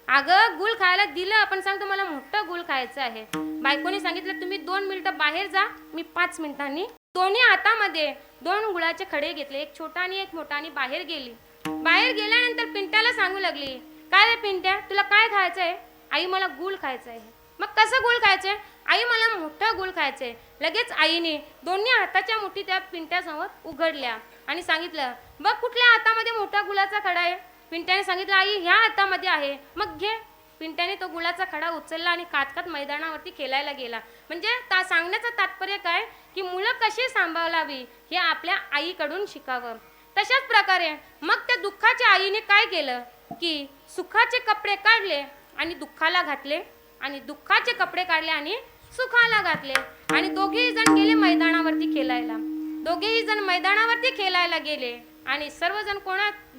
A: अगं गुळ खायला दिलं, आपण सांगतो मला मोठं गुळ खायचं आहे. बायकोने सांगितलं तुम्ही 2 मिनिटं बाहेर जा, मी 5 मिनिटांनी. दोन्ही हातामध्ये 2 गुळाचे खडे घेतले, एक छोटा आणि एक मोठा, आणि बाहेर गेली. बाहेर गेल्यानंतर पिंट्याला सांगू लागली काय रे पिंट्या तुला काय खायचंय? आई मला गुळ खायचं आहे. मग कसं गुळ खायचंय? आई मला मोठं गुळ खायचंय. लगेच आईने दोन्ही हाताच्या मुठी त्या पिंट्यासमोर उघडल्या आणि सांगितलं बघ कुठल्या हातामध्ये मोठा गुळाचा खडा आहे? पिंट्याने सांगितलं आई ह्या हातामध्ये आहे. मग घे. पिंट्याने तो गुळाचा खडा उचलला आणि कातकात मैदानावरती खेळायला गेला. म्हणजे सांगण्याचं तात्पर्य काय की मुलं कशी सांभाळावी हे आपल्या आईकडून शिकावं. तशाच प्रकारे मग त्या दुःखाच्या आईने काय केलं की सुखाचे कपडे काढले आणि दुःखाला घातले, आणि दुःखाचे कपडे काढले आणि सुखाला घातले, आणि दोघेही जण गेले मैदानावरती खेळायला. दोघेही जण मैदानावरती खेळायला गेले आणि सर्वजण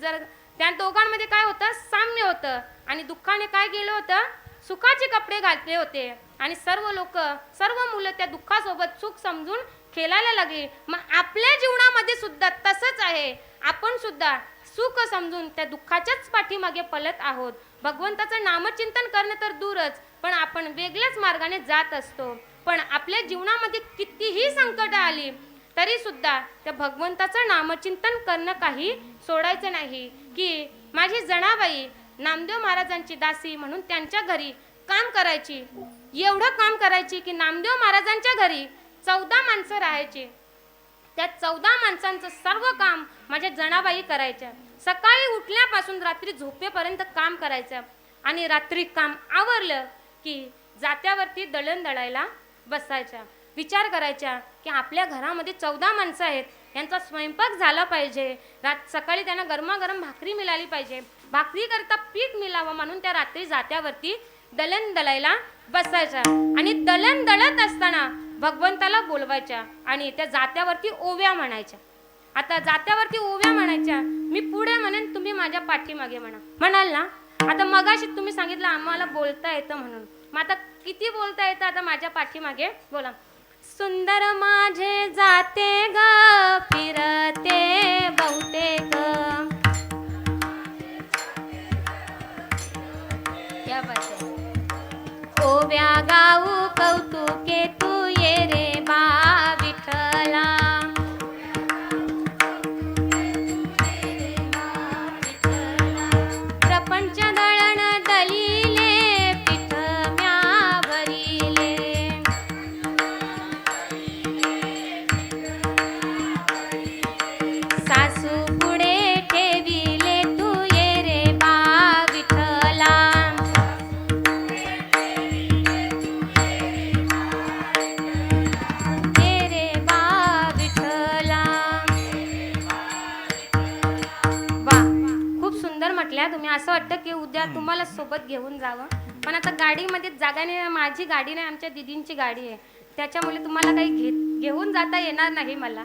A: जर त्या दोघांमध्ये काय होतं साम्य होतं, आणि दुःखाने काय केलं होतं सुखाचे कपडे घातले होते, आणि सर्व लोक सर्व मुलं त्या दुःखासोबत सुख समजून खेळायला लागली. मग आपल्या जीवनामध्ये सुद्धा तसंच आहे. आपण सुद्धा सुख समजून त्या दुःखाच्याच पाठीमागे पळत आहोत. भगवंताचं नामचिंतन करणं तर दूरच, पण आपण वेगळ्याच मार्गाने जात असतो. पण आपल्या जीवनामध्ये कितीही संकट आली तरी सुद्धा त्या भगवंताचं नामचिंतन करणं काही सोडायचं नाही. की माझी जनाबाई नामदेव महाराजांची दासी म्हणून त्यांच्या घरी काम करायची. एवढं काम करायची की नामदेव महाराजांच्या घरी 14 माणसं राहायची. त्या 14 माणसांचं सर्व काम माझ्या जनाबाई करायच्या. सकाळी उठल्यापासून रात्री झोपेपर्यंत काम करायचं, आणि रात्री काम आवरलं की जात्यावरती दळण दळायला बसायच्या. विचार करायच्या की आपल्या घरामध्ये 14 माणसं आहेत, यांचा स्वयंपाक झाला पाहिजे. सकाळी त्यांना गरमागरम भाकरी मिळाली पाहिजे. भाकरी करता पीठ मिळावं म्हणून त्या रात्री जात्यावरती दळण दळायला बसायच्या, आणि दळण दळत असताना भगवंताला बोलवायच्या आणि त्या जात्यावरती ओव्या म्हणायच्या. आता जात्यावरती ओव्या म्हणायच्या. मी पुढे म्हणेन, तुम्ही माझ्या पाठीमागे म्हणाल ना. आता मगाशी तुम्ही सांगितलं आम्हाला बोलता येतं म्हणून, मग आता किती बोलता येतं आता माझ्या पाठीमागे बोला. सुंदर माझे जाते ग फिरते बहुतेक, क्या बात है. ओव्या गाऊ कौतुके तू ये रे बा विठ्ठला. प्रपंच दळण दलिले पीठ म्या भरिले. सासू पुढे ठेविले तू ये रे बा विठ्ठला. ये रे बा विठ्ठला. वा खूप सुंदर म्हटल्या तुम्ही. असं वाटतं की उद्या तुम्हाला सोबत घेऊन जावं, पण आता गाडीमध्ये जागा नाही. माझी गाडी नाही, आमच्या दिदींची गाडी आहे, त्याच्यामुळे तुम्हाला काही घेऊन जाता येणार नाही मला.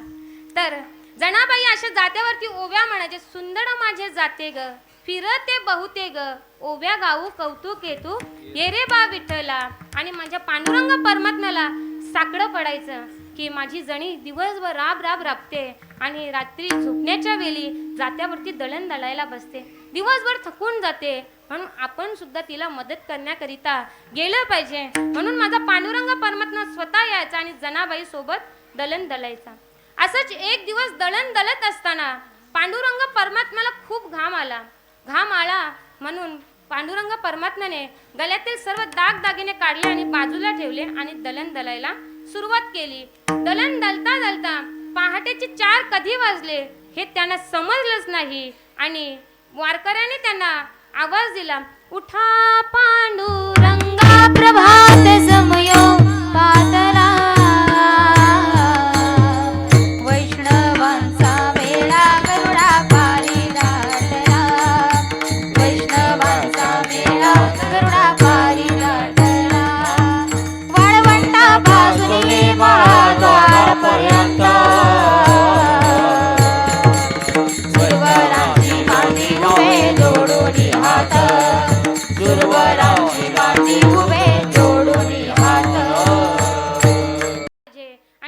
A: तर जनाबाई अशा जात्यावरती ओव्या म्हणायचे. सुंदर माझे जाते ग फिरते बहुते ग, ओव्या गाऊ कौतुके तू ये रे बा विठ्ठला. आणि माझ्या पांडुरंग परमात्म्याला साकडं पडायचं की माझी जणी दिवसभर राब राब राबते आणि रात्री झोपण्याच्या वेळी जात्यावरती दळण दळायला बसते. दिवसभर थकून जाते, म्हणून आपण सुद्धा तिला मदत करण्याकरिता गेलं पाहिजे. म्हणून माझा पांडुरंग परमात्मा स्वतः यायचा आणि जनाबाई सोबत दळण दळायचा. असंच एक दिवस दळण दळत असताना पांडुरंग परमात्म्याला खूप घाम आला. घाम आला म्हणून पांडुरंग परमात्म्याने गळ्यातील सर्व दागदागिने काढले आणि बाजूला ठेवले आणि दळण दळायला सुरुवात केली. दळण दळता दळता पहाटेचे 4 कधी वाजले हे त्यांना समजलंच नाही, आणि वारकऱ्याने त्यांना आवाज दिला, उठा पांडुरंगा
B: प्रभात समयो पातला. वैष्णवांचा वेळा गरुडापारी दाटला. वैष्णवांचा वेळा गरुडापारी दाटला. वाळवंटा बाजूने महाद्वारपर्यंत सुरवरांची मांडी उभे जोडून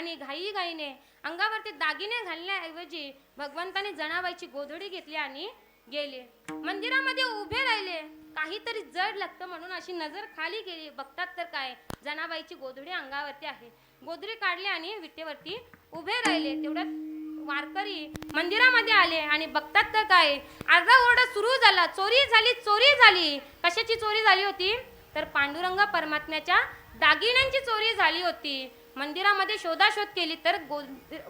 A: आणि घाईघाईने अंगावरती दागिने घालण्याऐवजी भगवंताने जनाबाईची गोधडी घेतली आणि गेले. मंदिरामध्ये उभे राहिले. काहीतरी जड लागतं म्हणून अशी नजर खाली गेली. बघतात तर काय, जनाबाईची गोधडी अंगावरती आहे. गोधडी काढली आणि विटेवरती उभे राहिले. तेवढ्यात वारकरी मंदिरामध्ये आले आणि बघतात तर काय, आरडाओरडा सुरू झाला. चोरी झाली, चोरी झाली. कशाची चोरी झाली होती? तर पांडुरंग परमात्म्याच्या दागिन्यांची चोरी झाली होती. मंदिरामध्ये शोधाशोध केली तर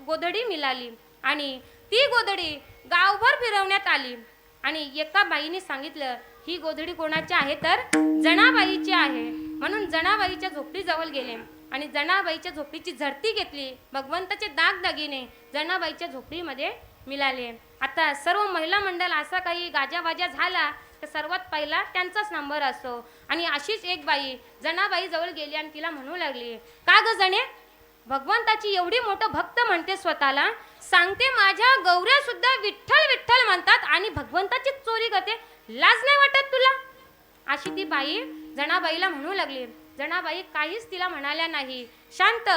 A: गोधडी मिळाली आणि ती गोधडी गावभर फिरवण्यात आली. आणि एका बाईने सांगितलं, ही गोधडी कोणाची आहे? तर जनाबाईची आहे. म्हणून जनाबाईच्या झोपडीजवळ गेले आणि जनाबाईच्या झोपडीची झडती घेतली. भगवंताचे दागदागिने जनाबाईच्या झोपडीमध्ये मिळाले. आता सर्व महिला मंडळ असा काही गाजावाजा झाला तर सर्वात पहिला त्यांचाच नंबर असतो. आणि अशीच एक बाई जनाबाई जवळ गेली आणि तिला म्हणू लागली, का ग जणे, भगवंताची एवढी मोठं भक्त म्हणते स्वतःला, सांगते माझ्या गौऱ्या सुद्धा विठ्ठल विठ्ठल म्हणतात आणि भगवंताची चोरी करते, लाज नाही वाटत तुला? अशी ती बाई जनाबाईला म्हणू लागली. जनाबाई काहीच तिला म्हणाल्या नाही, शांत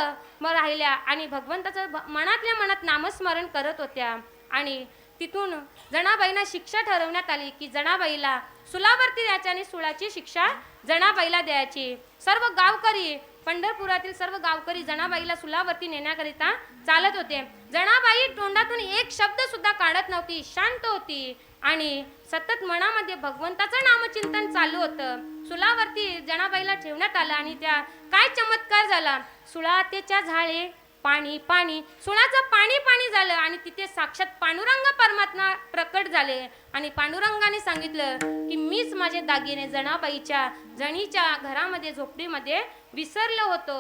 A: राहिल्या आणि भगवंताचं मनातल्या मनात नामस्मरण करत होत्या. आणि तिथून जनाबाईंना शिक्षा ठरवण्यात आली की जनाबाईला सुलावरती द्यायची आणि सुळाची शिक्षा जनाबाईला द्यायची. सर्व गावकरी, पंढरपुरातील सर्व गावकरी जनाबाईला सुलावरती नेण्याकरिता चालत होते. जनाबाई तोंडातून एक शब्द सुद्धा काढत नव्हती, शांत होती आणि सतत मनामध्ये भगवंताचं नामचिंतन चालू होतं. सुलावरती जनाबाईला ठेवण्यात आलं आणि त्या काय चमत्कार झाला, सुळातेच्या झाळे पाणी पाणी, सुळाचं पाणी पाणी झालं आणि तिथे साक्षात पांडुरंग परमात्मा प्रकट झाले. आणि पांडुरंगाने सांगितलं की मीच माझे दागिने जनाबाईच्या जणीच्या घरामध्ये झोपडीमध्ये विसरलो होतो.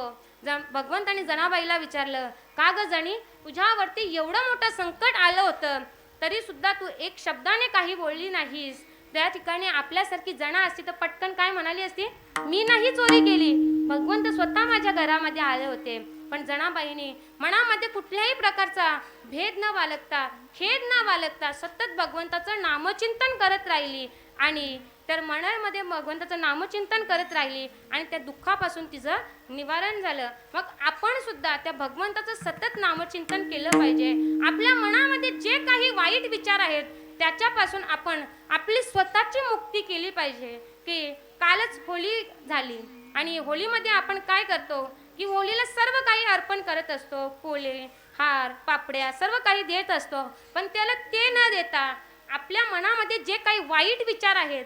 A: भगवंताने जनाबाईला विचारलं, का ग जणी, तुझ्यावरती एवढं मोठं संकट आलं होतं तरी सुद्धा तू एक शब्दाने काही बोलली नाहीस. त्या ठिकाणी आपल्यासारखी जना असती तर पटकन काय म्हणाली असती, मी नाही चोरी केली, भगवंत स्वतः माझ्या घरामध्ये आले होते. पण जनाबाईने मनामध्ये कुठल्याही प्रकारचा भेद न बाळगता, खेद न बाळगता सतत भगवंताचं नामचिंतन करत राहिली आणि तर मनामध्ये भगवंताचं नामचिंतन करत राहिली आणि त्या दुःखापासून तिचं निवारण झालं. मग आपण सुद्धा त्या भगवंताचं सतत नामचिंतन केलं पाहिजे. आपल्या मनामध्ये जे काही वाईट विचार आहेत त्याच्यापासून आपण आपली स्वतःची मुक्ती केली पाहिजे. की कालच होळी झाली आणि होळीमध्ये आपण काय करतो की होळीला सर्व काही अर्पण करत असतो, फुले, हार, पापड्या सर्व काही देत असतो. पण त्याला ते न देता आपल्या मनामध्ये जे काही वाईट विचार आहेत,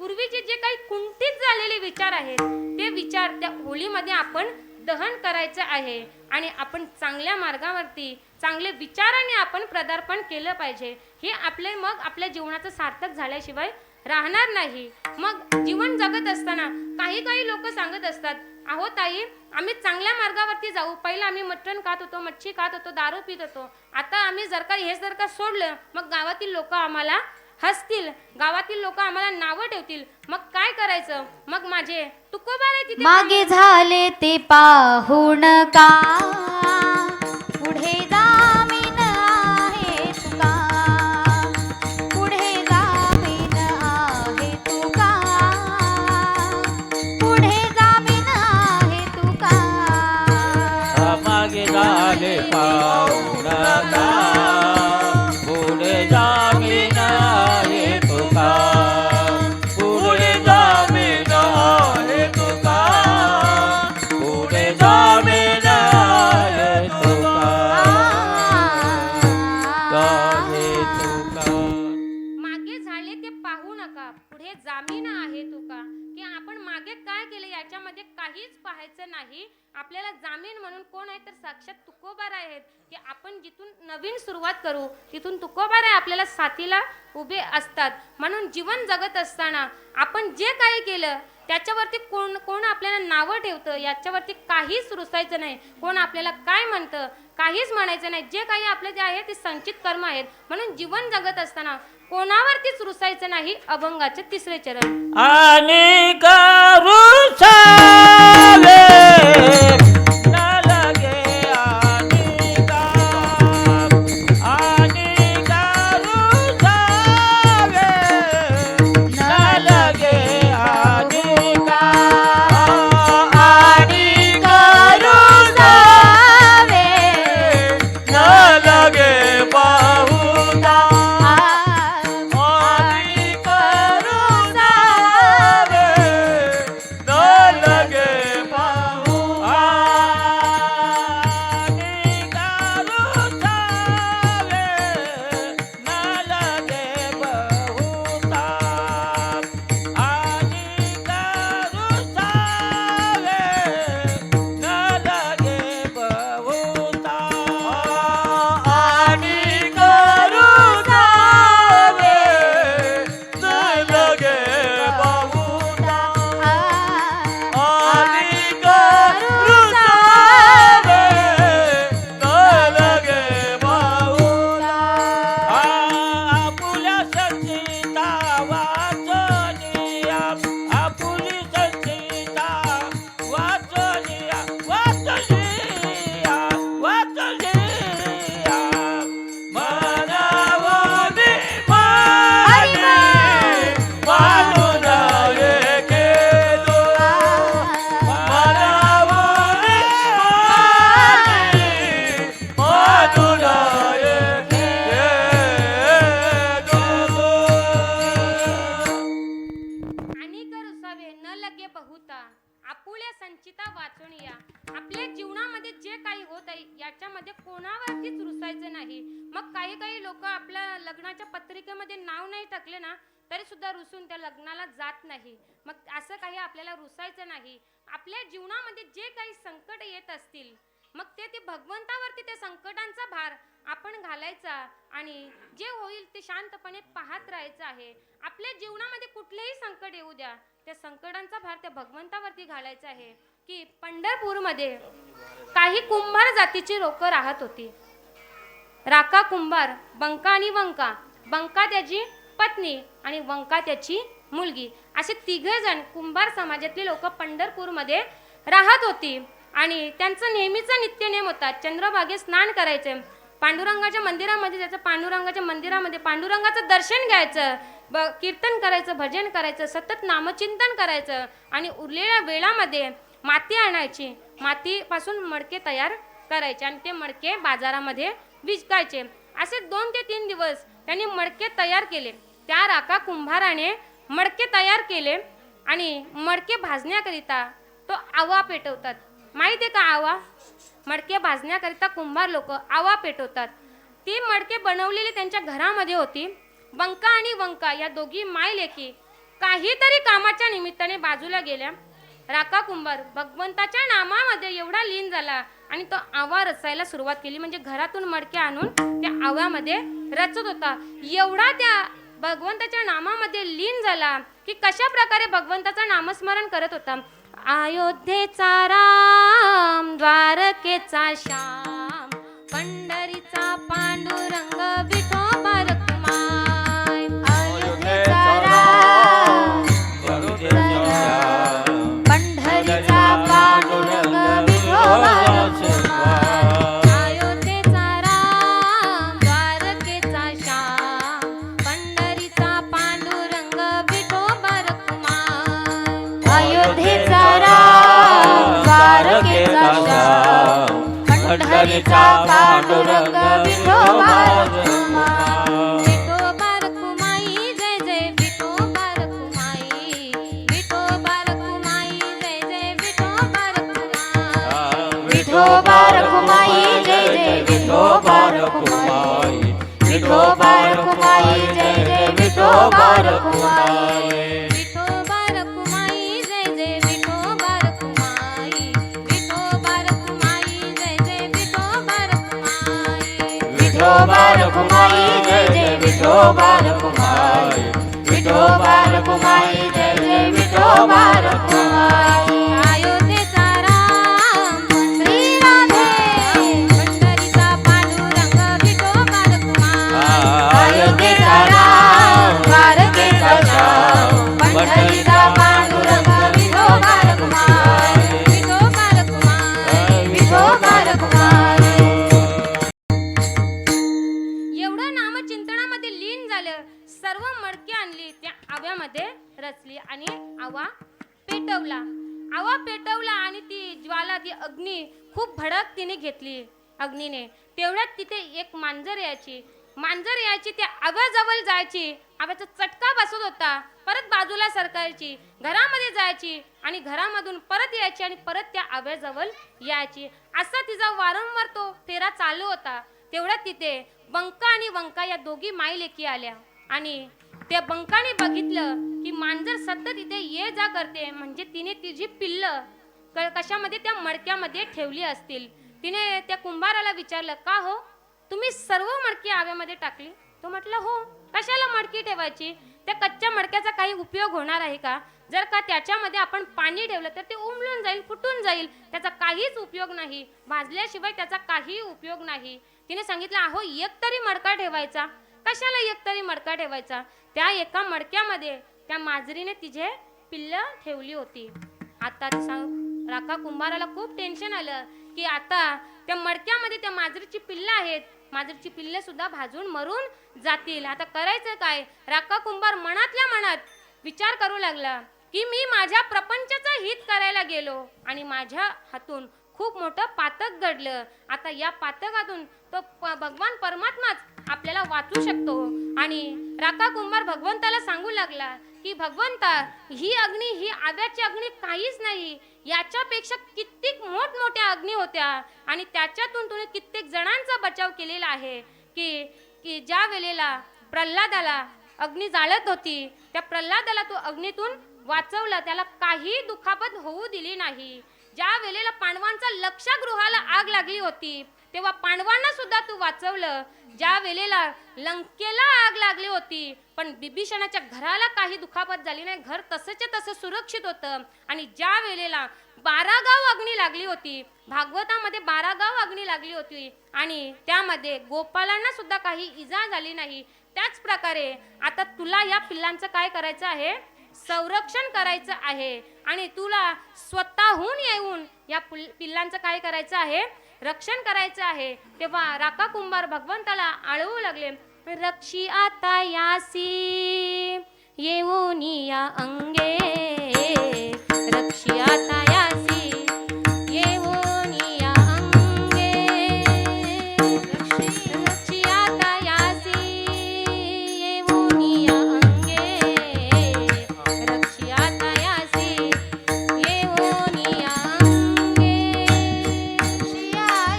A: पूर्वीचे जे काही कुंठित झालेले विचार आहेत, ते विचार त्या होळीमध्ये आपण दहन करायचं आहे आणि आपण चांगल्या मार्गावरती चांगले विचाराने आपण पदार्पण केलं पाहिजे. हे आपले मग आपल्या जीवनाचं सार्थक झाल्याशिवाय राहणार नाही. मग जीवन जगत असताना काही काही लोक सांगत असतात, अहो ताई, आम्ही चांगल्या मार्गावरती जाऊ, पहिला आम्ही मटण खात होतो, मच्छी खात होतो, दारू पित होतो, आता आम्ही जर का सोडलं मग गावातील लोक आम्हाला हसतील, गावातील लोक आम्हाला नावं ठेवतील, मग काय करायचं? मग माझे तुकोबा रे तिथे
B: मागे झाले ते पाहून का, पुढे जामीन आहे तुका, पुढे जामीन आहे तुका, पुढे जामीन आहे तुका.
C: मागे झाले पाहून का, पुढे जामीन आहे तुका, पुढे जामीन आहे तुका, पुढे जामीन आहे तुका, आहे तुका.
A: मागे झाले ते पाहू नका, पुढे जामीन आहे तुका. की आपण मागे काय केले याच्यामध्ये काहीच पाहायचं नाही. आपल्याला जामीन म्हणून कोण आहे तर साक्षात तुकोबार आहेत. की आपण जिथून नवीन सुरुवात करू तिथून तुकोबार आहे आपल्याला साथीला उभे असतात. म्हणून जीवन जगत असताना आपण जे काही केलं त्याच्यावरती कोण कोण आपल्याला नावं ठेवतं याच्यावरती काहीच रुसायचं नाही. कोण आपल्याला काय म्हणतं काहीच म्हणायचं नाही. जे काही आपले जे आहे ते संचित कर्म आहेत. म्हणून जीवन जगत असताना कोणावरतीच रुसायचं नाही. अभंगाचे 3रे चरण.
C: आणि करुसावे न लगे आणि का, आणि करुसावे न लगे आणि का,
B: आणि करू जावे
A: याच्यामध्ये कोणावरतीच रुसायचं नाही. मग काही काही लोक आपल्या लग्नाच्या पत्रिकेमध्ये नाव नाही टाकले ना तरी सुद्धा रुसून त्या लग्नाला जात नाही. मग असं काही आपल्याला रुसायचं नाही. आपल्या जीवनामध्ये जे काही संकट येत असतील मग ते भगवंतावरती त्या संकटांचा भार आपण घालायचा आणि जे होईल ते शांतपणे पाहत राहायचं आहे. आपल्या जीवनामध्ये कुठलेही संकट येऊ द्या त्या संकटांचा भार त्या भगवंतावरती घालायचा आहे. की पंढरपूरमध्ये काही कुंभार जातीची लोक राहत होती. राका कुंभार, बंका आणि वंका. बंका त्याची पत्नी आणि वंका त्याची मुलगी, असे तिघे जण कुंभार समाजातली लोक पंढरपूरमध्ये राहत होती. आणि त्यांचं नेहमीचा नित्यनेम होता चंद्रभागेत स्नान करायचे, पांडुरंगाच्या मंदिरामध्ये जायचं, पांडुरंगाच्या मंदिरामध्ये पांडुरंगाचं दर्शन घ्यायचं, कीर्तन करायचं, भजन करायचं, सतत नामचिंतन करायचं आणि उरलेल्या वेळामध्ये माती आणायची, मातीपासून मडके तयार करायचे आणि ते मडके बाजारामध्ये विकायचे. असे 2 ते 3 दिवस त्यांनी मडके तयार केले. त्या राका कुंभाराने मडके तयार केले आणि मडके भाजण्याकरिता तो आवा पेटवतात. माहिती आहे का आवा? मडके भाजण्याकरिता कुंभार लोक आवा पेटवतात. ती मडके बनवलेली त्यांच्या घरामध्ये होती. बंका आणि वंका या दोघी माय लेकी काहीतरी कामाच्या निमित्ताने बाजूला गेल्या. राका कुंभार भगवंताच्या नामामध्ये एवढा लीन झाला आणि तो आवा रचायला सुरुवात केली. म्हणजे घरातून मडके आणून त्या आव्यामध्ये रचत होता. एवढा त्या भगवंताच्या नामामध्ये लीन झाला की कशा प्रकारे भगवंताचं नामस्मरण करत होता. अयोध्येचा राम, द्वारकेचा श्याम, पंढरीचा पांडुरंग, विठोबा रखुमाई.
B: अयोध्येचा राम, पंढरीचा पांडुरंग, विठोबा रखुमाई.
A: अयोध्येचा राम, द्वारकेचा श्याम, पंढरीचा पांडुरंग, विठोबा रखुमाई.
B: अयोध्येचा राम, द्वारकेचा श्याम, पंढरीचा पांडुरंग, विठोबा रखुमाई.
A: विठोबा रखुमाई, जय जय विठोबा रखुमाई. विठोबा रखुमाई, जय जय विठोबा रखुमाई.
B: विठोबा रखुमाई, जय जय विठोबा रखुमाई. विठोबा रखुमाई, जय जय विठोबा रखुमाई.
A: विठोबा रखुमाई, जय जय विठोबा रखुमाई. विठोबा रखुमाई, जय जय विठोबा रखुमाई.
B: विठोबा रखुमाई, जय जय विठोबा रखुमाई. विठोबा रखुमाई, जय जय विठोबा रखुमाई.
A: अयोध्येचा राम,
B: श्री राधे.
A: पंढरीचा पांडुरंग, विठोबा रखुमाई.
B: अयोध्येचा राम, द्वारकेचा श्याम, पंढरीचा पांडुरंग, विठोबा रखुमाई.
A: विठोबा रखुमाई.
B: विठोबा रखुमाई.
A: एवढं नामचिंतनामध्ये लीन झालं. सर्व मडकी आणली, त्या आव्यामध्ये रचली आणि आवा पेटवला. आवा पेटवला आणि ती ज्वाला, ती अग्नी खूप भडक तिने घेतली अग्नीने. तेवढ्यात तिथे एक मांजर यायची. मांजर यायची, त्या आव्याजवळ जायची, आव्याचा चटका बसत होता, परत बाजूला सरकायची, घरामध्ये जायची आणि घरामधून परत यायची आणि परत त्या आव्याजवळ यायची. असा तिचा वारंवार तो फेरा चालू होता. तेवढ्यात तिथे बंका आणि वंका या दोघी माय लेकी आल्या आणि त्या बंकाने बघितलं की मांजर सतत इथे ये जा करते, म्हणजे तिने तिची पिल्लं कशामध्ये, त्या मडक्यामध्ये ठेवली असतील. तिने त्या कुंभाराला विचारलं, का हो तुम्ही सर्व मडकी आव्यामध्ये टाकली? तो म्हटलं, हो. कशाला मडकी ठेवायची? त्या कच्च्या मडक्याचा काही उपयोग होणार आहे का? जर का त्याच्यामध्ये आपण पाणी ठेवलं तर ते उमलून जाईल, फुटून जाईल, त्याचा काहीच उपयोग नाही, भाजल्याशिवाय त्याचा काही उपयोग नाही. तिने सांगितलं, अहो एक तरी मडका ठेवायचा. कशाला एक तरी मडका ठेवायचा? त्या एका मडक्यामध्ये त्या मांजरीने तिचे पिल्लं ठेवली होती. आता राका कुंभाराला खूप टेन्शन आलं की आता त्या मडक्यामध्ये त्या मांजरीची पिल्लं आहेत, मांजरीची पिल्ले सुद्धा भाजून मरून जातील. आता करायचं काय? राका कुंभार मनातल्या मनात विचार करू लागला की मी माझ्या प्रपंचाचं हित करायला गेलो आणि माझ्या हातून खूप मोठं पातक घडलं. आता या पातकातून तो भगवान परमात्माच आपल्याला वाचू शकतो. आणि राका कुंभार भगवंताला सांगू लागला की भगवंता, ही अग्नी, ही आव्याची अग्नी काहीच नाही, याच्यापेक्षा कित्येक मोठमोठ्या अग्नी होत्या आणि त्याच्यातून तुने कित्येक जणांचा बचाव केलेला आहे की की ज्या वेळेला प्रल्हादाला अग्नी जाळत होती त्या प्रल्हादाला तू अग्नीतून वाचवलं, त्याला काही दुखापत होऊ दिली नाही. ज्या वेळेला पांडवांचा लक्षागृहाला आग लागली होती तेव्हा पांडवांना सुद्धा तू वाचवलं. ज्या वेळेला लंकेला आग लागली होती पण बिभीषणाच्या घराला काही दुखापत झाली नाही, घर तसंच्या तसं सुरक्षित होतं. आणि ज्या वेळेला 12 गाव अग्नी लागली होती, भागवतामध्ये 12 गाव अग्नी लागली होती आणि त्यामध्ये गोपालांना सुद्धा काही इजा झाली नाही. त्याच प्रकारे आता तुला या पिल्लांचं काय करायचं आहे, संरक्षण करायचं आहे आणि तुला स्वतःहून येऊन या पिल्लांचं काय करायचं आहे, रक्षण करायचं आहे. तेव्हा राका कुंभार भगवंताला आळवू लागले, रक्षी आता यासी येऊन या अंगे, रक्षी आता यासी येऊन या अंगे, रक्षी आता यासी येऊन या अंगे, रक्षी आता यासी येऊन या अंगे,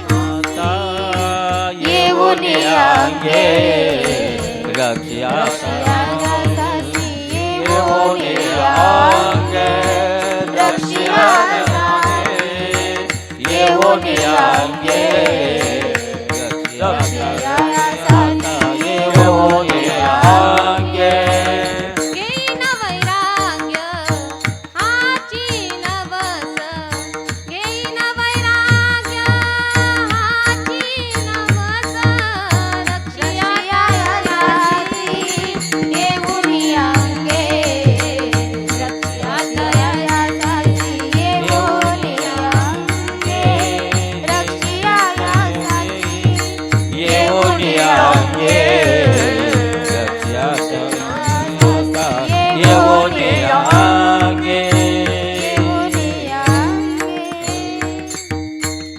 C: आता येऊन अंगे रक्षा येऊन अंगे रक्षा येऊन अंगे रक्षा येऊन अंगे
A: घेईन वैराग्य हाची नवस, घेईन वैराग्य हाची नवस, रक्षिया यासी येऊन अंगे, रक्षिया यासी येऊन अंगे, रक्षिया यासी
C: येऊन अंगे येऊन अंगे.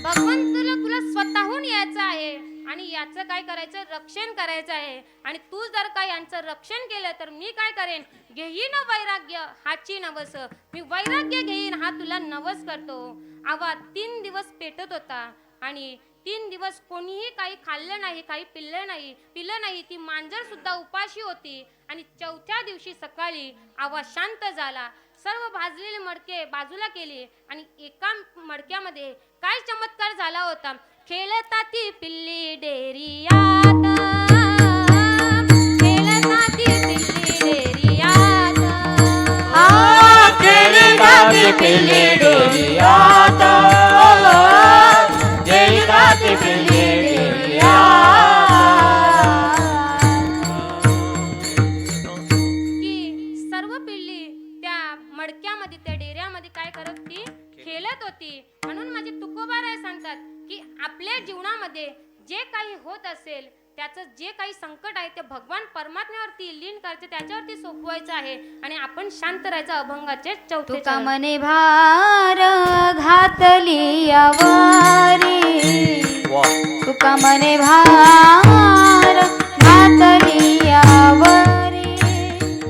A: भगवंत तुला स्वतःहून यायचं आहे आणि याचं काय करायचं, रक्षण करायचं आहे. आणि तू जर का यांचं रक्षण केलं तर मी काय करेन, घेईन वैराग्य हाची नवस, मी वैराग्य घेईन हा तुला नवस करतो. आवा 3 दिवस पेटत होता आणि 3 दिवस कोणीही काही खाल्लं नाही, काही पिल्लं नाही. ती मांजर सुद्धा उपाशी होती आणि 4थ्या दिवशी सकाळी आवाज शांत झाला. सर्व भाजलेले मडके बाजूला केले आणि एका मडक्यामध्ये काय चमत्कार झाला होता, खेळता ती पिल्ली डेरियात, खेळता ती पिल्ली डेरियात,
C: खेळता ती पिल्ली डेरियात, खेळता ती पिल्ली डेरियात.
A: की सर्व पिल्ली त्या मडक्यामध्ये त्या डेऱ्यामध्ये काय करत होती, खेळत होती. म्हणून माझे तुकोबाराय सांगतात की आपल्या जीवनामध्ये जे काही होत असेल त्याचं जे काही संकट आहे ते भगवान परमात्म्यावरती लीन करायचे, त्याच्यावरती सोपवायचं आहे आणि आपण शांत राहायचं. अभंगाचे 4थे
B: तुका
A: चरण.
B: मने भार घातली यावारी, तुका मने भार घातली यावारी,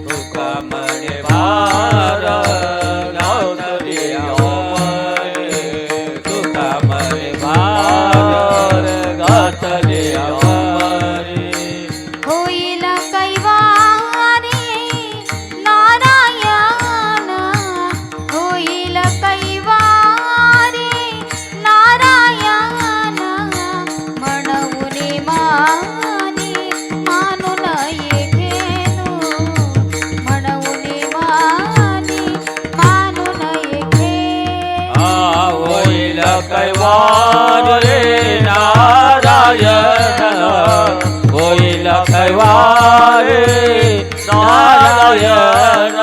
C: तुका मने भार घातली यावारी, तुका मने भार घातली यावारी.
B: होईल कैवारी नारायण, होईल कैवारी नारायण, म्हणून मानी मानून घेतो, म्हणून मानी मानून घेतो.
C: होईल कैवार रे नारायण, होईल कैवार नारायण,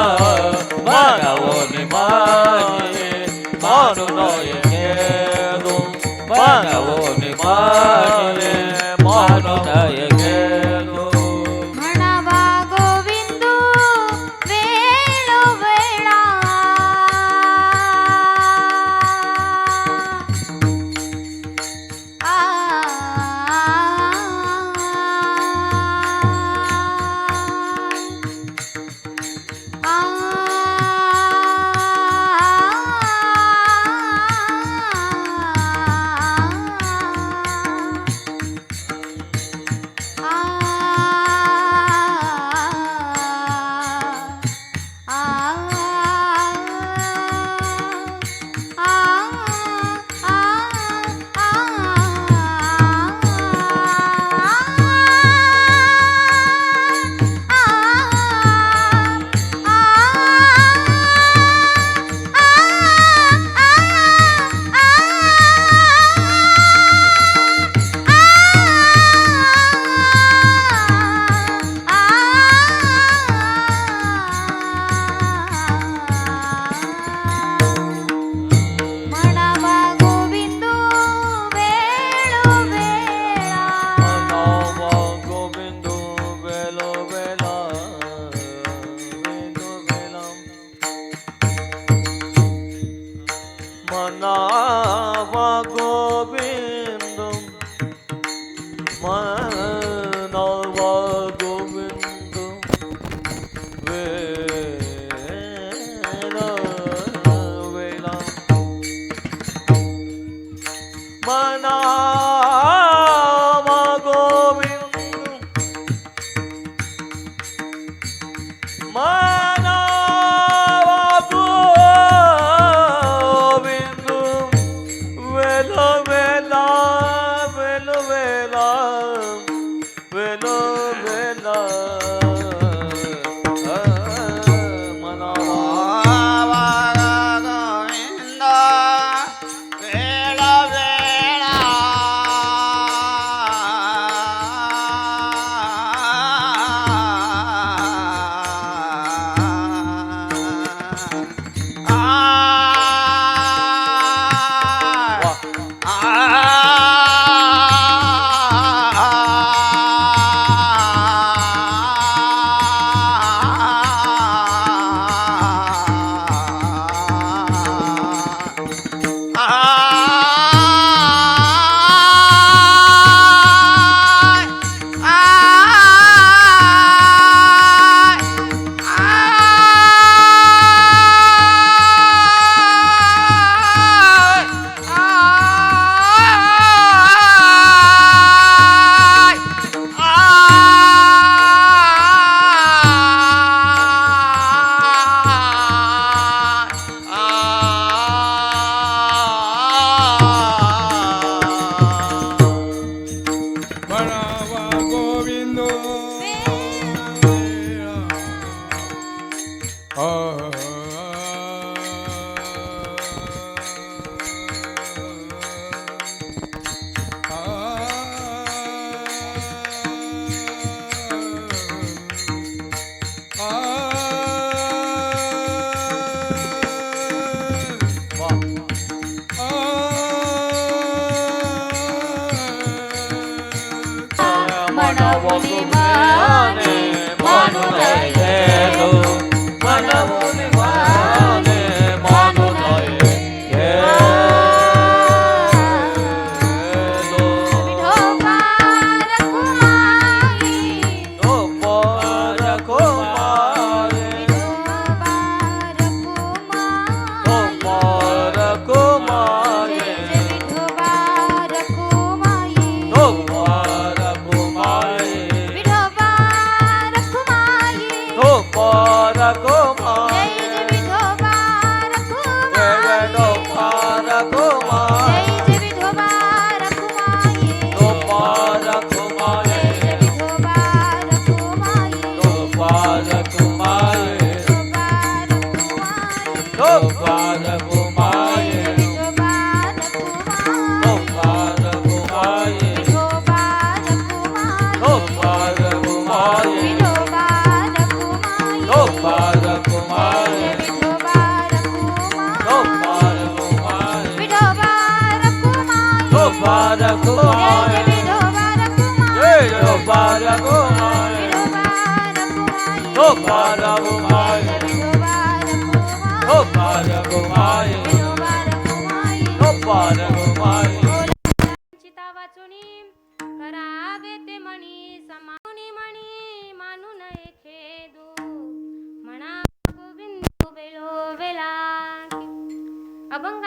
C: म्हणून माने म्हणून घेतो, म्हणून माने म्हणून घेतो.
B: म्हणावा गोविंदू वेळोवेळा,
D: मनवा गोविंद वेला वेला मनावा गोविंद मनावा गोविंद वेला वेला वेला वेला वेला वेला मनावा
E: गोविंद वेळ वेळा
F: म्हणावा गोविंद
B: मनवुनी माने मानु नये
C: मनवुनी माने मानु नये
B: विठोबा रखुमाई विठोबा रखुमाई विठोबा रखुमाई विठोबा रखुमाई
A: चिता वाचुनी करावे ते मणी समानी मणी मानू नये खेदू म्हणा गोविंद वेळो वेला. अभंग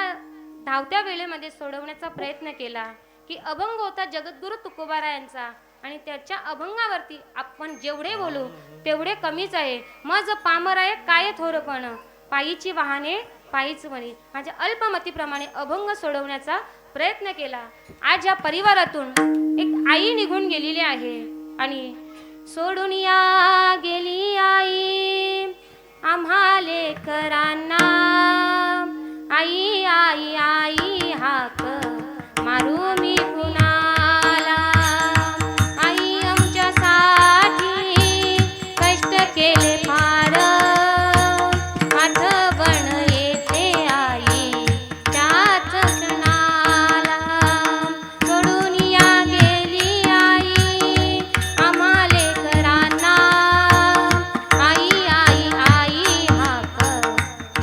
A: धावत्या वेळेमध्ये सोडवण्याचा प्रयत्न केला की अभंग होता जगद्गुरु तुकोबारायांचा आणि त्याच्या अभंगावरती आपण जेवढे बोलू तेवढे कमीच आहे. मज पामर आहे काय थोरपण पायीची वाहने पायीच म्हणी. माझ्या अल्पमतीप्रमाणे अभंग सोडवण्याचा प्रयत्न केला. आज या परिवारातून एक आई निघून गेलेली आहे आणि सोडून या गेली आई आम्हा लेकरांना. आई आई आई हाक मारू मी कुणाला. आई आमच्यासाठी कष्ट केले फार आठवण येते आई त्याच क्षणाला. सोडून या गेली आई आम्हा लेकरांना. आई आई आई हाक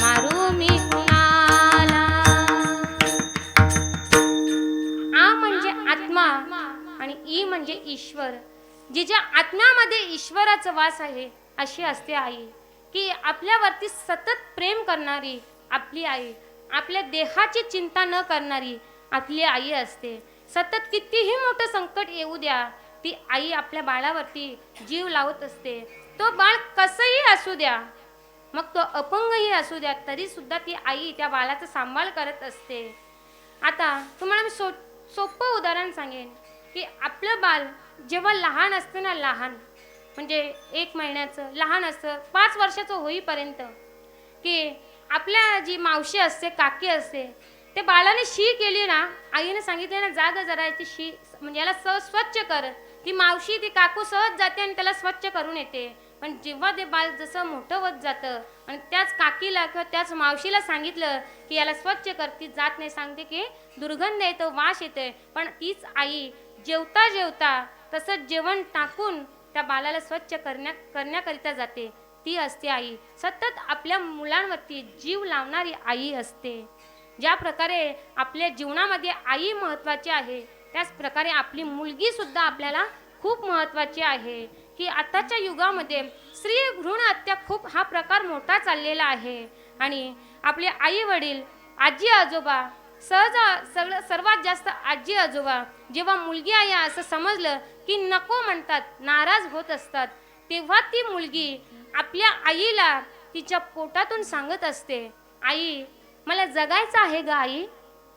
A: मारू मी कुणाला. आणि ई म्हणजे ईश्वर. जिच्या आत्म्यामध्ये ईश्वराचा वास आहे अशी असते आई, की आपल्यावरती सतत प्रेम करणारी आपली आई, आपल्या देहाची चिंता न करणारी आपली आई असते. सतत कितीही मोठं संकट येऊ द्या, ती आई आपल्या बाळावरती जीव लावत असते. तो बाळ कसंही असू द्या, मग तो अपंगही असू द्या, तरी सुद्धा ती आई त्या बाळाचा सांभाळ करत असते. आता तुम्हाला मी सोपं उदाहरण सांगेन, की आपलं बाळ जेव्हा लहान असतं ना, लहान म्हणजे 1 महिन्याचं लहान असतं, 5 वर्षाचं होईपर्यंत, की आपल्या जी मावशी असते, काकी असते, ते बाळाने शी केली ना, आईने सांगितले ना, जाग जरा ती शी म्हणजे याला स्वच्छ कर. ती मावशी ती काकू सहज जाते आणि त्याला स्वच्छ करून येते. पण जेव्हा ते बाळ जसं मोठं होत जातं आणि त्याच काकीला किंवा त्याच मावशीला सांगितलं की याला स्वच्छ कर, ती जात नाही, सांगते की दुर्गंध येतो, वास येतोय. पण तीच आई जेवता जेवता तसंच जेवण टाकून त्या बाळाला स्वच्छ करण्याकरिता जाते. ती असते आई, सतत आपल्या मुलांवरती जीव लावणारी आई असते. ज्या प्रकारे आपल्या जीवनामध्ये आई महत्त्वाची आहे, त्याच प्रकारे आपली मुलगी सुद्धा आपल्याला खूप महत्त्वाची आहे. की आताच्या युगामध्ये स्त्री भ्रूण हत्या खूप हा प्रकार मोठा चाललेला आहे. आणि आपले आई वडील, आजी आजोबा, सर्वात जास्त आजी आजोबा जेव्हा मुलगी आहे असं समजलं की नको म्हणतात, नाराज होत असतात, तेव्हा ती मुलगी आपल्या आईला तिच्या पोटातून सांगत असते, आई मला जगायचं आहे ग आई,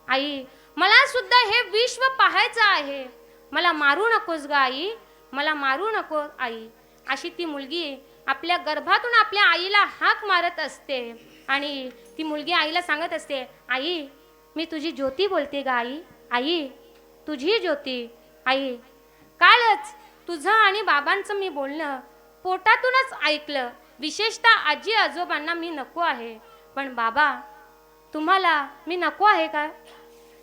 A: आई मला सुद्धा हे विश्व पाहायचं आहे, मला मारू नकोस ग आई, मला मारू नको आई. अशी ती मुलगी आपल्या गर्भातून आपल्या आईला हाक मारत असते. आणि ती मुलगी आईला सांगत असते, आई मी तुझी ज्योती बोलते ग आई, आई तुझी ज्योती. आई कालच तुझं आणि बाबांचं मी बोलणं पोटातूनच ऐकलं, विशेषतः आजी आजोबांना मी नको आहे, पण बाबा तुम्हाला मी नको आहे का?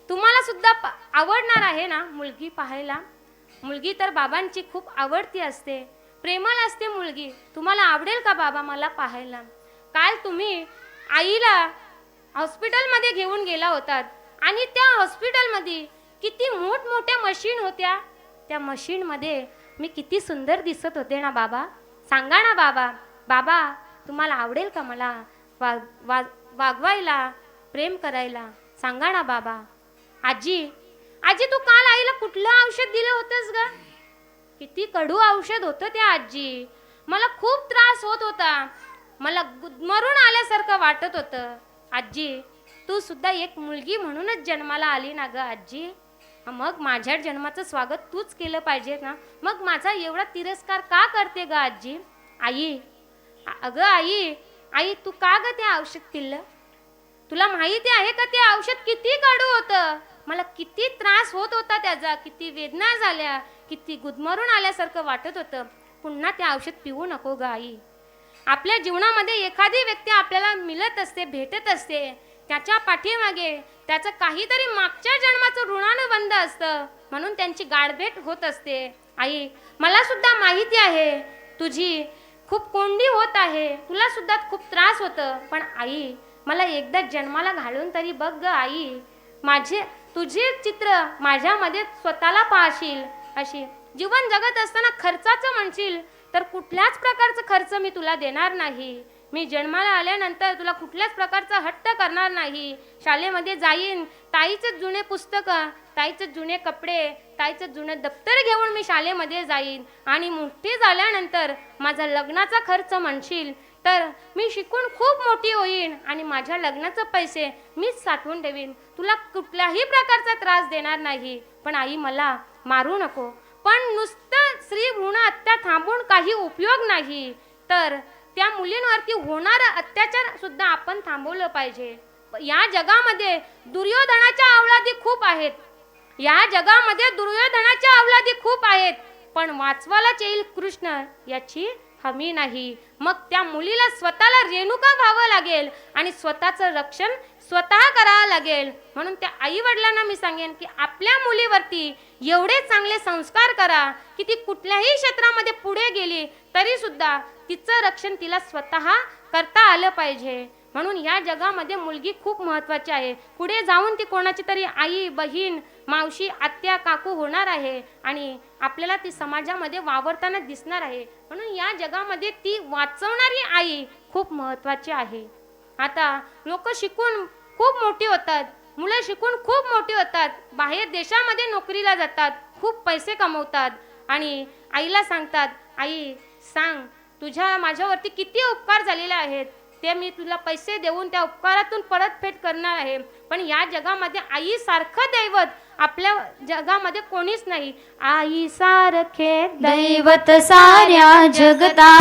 A: तुम्हाला सुद्धा आवडणार आहे ना मुलगी पाहायला? मुलगी तर बाबांची खूप आवडती असते, प्रेमळ असते मुलगी. तुम्हाला आवडेल का बाबा मला पाहायला? काल तुम्ही आईला हॉस्पिटलमध्ये घेऊन गेला होतात आणि त्या हॉस्पिटलमध्ये किती मोठमोठ्या मशीन होत्या, त्या मशीनमध्ये मी किती सुंदर दिसत होते ना बाबा, सांगा ना बाबा, बाबा तुम्हाला आवडेल का मला वागवायला, प्रेम करायला? सांगा ना बाबा. आजी आजी तू काल आईला कुठलं औषध दिलं होतंस ग? किती कडू औषध होतं त्या आजी, मला खूप त्रास होत होता, मला गुदमरून आल्यासारखं वाटत होतं. आजी तू सुद्धा एक मुलगी म्हणूनच जन्माला आली ना ग आजी, मग माझ्या जन्माचं स्वागत तूच केलं पाहिजे ना, मग माझा एवढा तिरस्कार का करते ग आजी? आई अगं आई, आई तू का ग ते औषध पिल्लं? तुला माहिती आहे का ते औषध किती कडू होतं, मला किती त्रास होत होता त्याचा, किती वेदना झाल्या, किती गुदमरून आल्यासारखं वाटत होतं. पुन्हा ते औषध पिऊ नको ग आई. आपल्या जीवनामध्ये एखादी व्यक्ती आपल्याला मिळत असते, भेटत असते, त्याच्या पाठीमागे त्याचं काहीतरी मागच्या जन्माचं ऋणानुबंध असतं, म्हणून त्यांची गाठभेट होत असते. आई मला सुद्धा माहिती आहे तुझी खूप कोंडी होत आहे, तुला सुद्धा खूप त्रास होतं, पण आई मला एकदा जन्माला घालून तरी बघ ग आई, माझे तुझे चित्र माझ्यामध्ये स्वतःला पाहशील. अशी जीवन जगत असताना खर्चाचं म्हणशील तर कुठल्याच प्रकारचा खर्च मी तुला देणार नाही. मी जन्माला आल्यानंतर तुला कुठल्याच प्रकारचा हट्ट करणार नाही. शाळेमध्ये जाईन, ताईचे जुने पुस्तकं, ताईचे जुने कपडे, ताईचे जुने दप्तर घेऊन मी शाळेमध्ये जाईन. आणि मोठी झाल्यानंतर माझा लग्नाचा खर्च म्हणशील तर मी शिकून खूप मोठी होईन आणि माझ्या लग्नाचे पैसे मीच साठवून ठेवीन, तुला कुठल्याही प्रकारचा त्रास देणार नाही. पण आई मला मारू नको. पण नुसतं स्त्री भ्रूण हत्या थांबून काही उपयोग नाही, तर त्या मुलींवरती होणारा अत्याचार सुद्धा आपण थांबवलं पाहिजे. या जगामध्ये दुर्योधनाच्या अवलादी खूप आहेत, या जगामध्ये दुर्योधनाच्या अवलादी खूप आहेत, पण वाचवायलाच येईल कृष्ण याची हमी नाही. मग त्या मुलीला स्वतःला रेणुका व्हावं लागेल आणि स्वतःचं रक्षण स्वतः करावं लागेल. म्हणून त्या आई वडिलांना मी सांगेन की आपल्या मुलीवरती एवढे चांगले संस्कार करा की ती कुठल्याही क्षेत्रामध्ये पुढे गेली तरी सुद्धा तिचं रक्षण तिला स्वतः करता आलं पाहिजे. म्हणून या जगामध्ये मुलगी खूप महत्त्वाची आहे. पुढे जाऊन ती कोणाची तरी आई, बहीण, मावशी, आत्या, काकू होणार आहे आणि आपल्याला ती समाजामध्ये वावरताना दिसणार आहे. म्हणून या जगामध्ये ती वाचवणारी आई खूप महत्त्वाची आहे. आता लोक शिकून खूप मोठी होतात, मुलं शिकून खूप मोठी होतात, बाहेर देशामध्ये नोकरीला जातात, खूप पैसे कमवतात आणि आईला सांगतात, आई सांग तुझ्या माझ्यावरती किती उपकार झालेले आहेत, ते मी तुला पैसे देऊन त्या उपकारातून परतफेड करणार आहे. पण या जगामध्ये आईसारखं दैवत आपल्या जगामध्ये कोणीच नाही. आई सारखे
B: दैवत साऱ्या जगता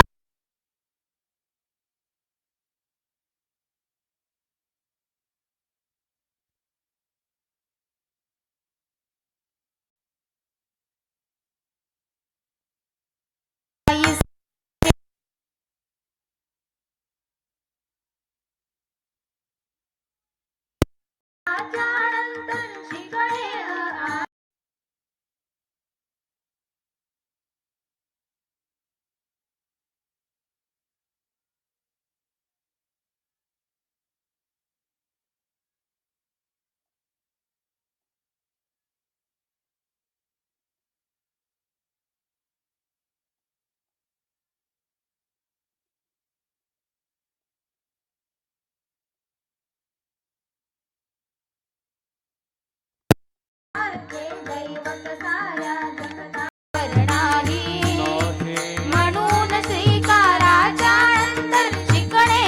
B: म्हणून स्वीकाराच्या नंतर शिकणे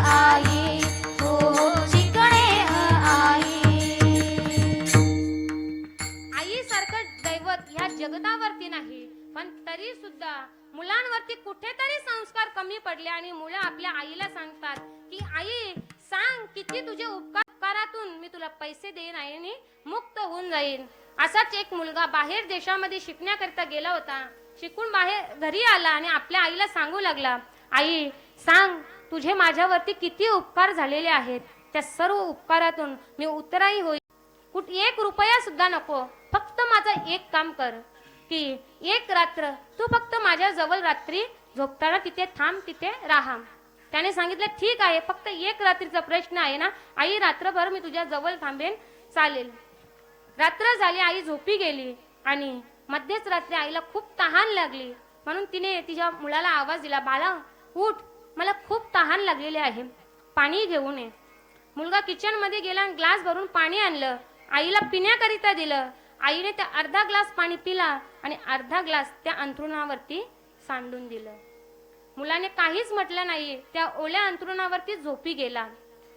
B: आई, हो शिकणे आई.
A: आईसारखं दैवत ह्या जगतावरती नाही, पण तरी सुद्धा मुलांवरती कुठेतरी संस्कार कमी पडले आणि मुलं आपल्या आईला सांगतात की आई सांग किती तुझे उपकारातून मी तुला पैसे देईन आणि मुक्त होऊन जाईन. असाच एक मुलगा बाहेर देशामध्ये शिकण्याकरिता गेला होता. शिकून बाहेर घरी आला आणि आपल्या आईला सांगू लागला, आई सांग तुझे माझ्यावरती किती उपकार झालेले आहेत, त्या सर्व उपकारातून मी उतराई होईल. एक रुपया सुद्धा नको, फक्त माझं एक काम कर की एक रात्र तू फक्त माझ्या जवळ रात्री झोपताना तिथे थांब, तिथे राहा. त्याने सांगितलं ठीक आहे, फक्त एक रात्रीचा प्रश्न आहे ना आई, रात्रभर मी तुझ्या जवळ थांबेन, चालेल. रात्र झाली, आई झोपी गेली आणि मध्यच रात्री आईला खूप तहान लागली. म्हणून तिने तिच्या मुलाला आवाज दिला, बाळा उठ, मला खूप तहान लागलेली आहे, पाणी घेऊन ये. मुलगा किचन मध्ये गेला आणि ग्लास भरून पाणी आणलं, आईला पिण्याकरिता दिलं. आईने त्या अर्धा ग्लास पाणी पिला आणि अर्धा ग्लास त्या अंथरुणावरती सांडून दिलं. मुलाने काहीच म्हटलं नाही, त्या ओल्या अंथरुणावरती झोपी गेला.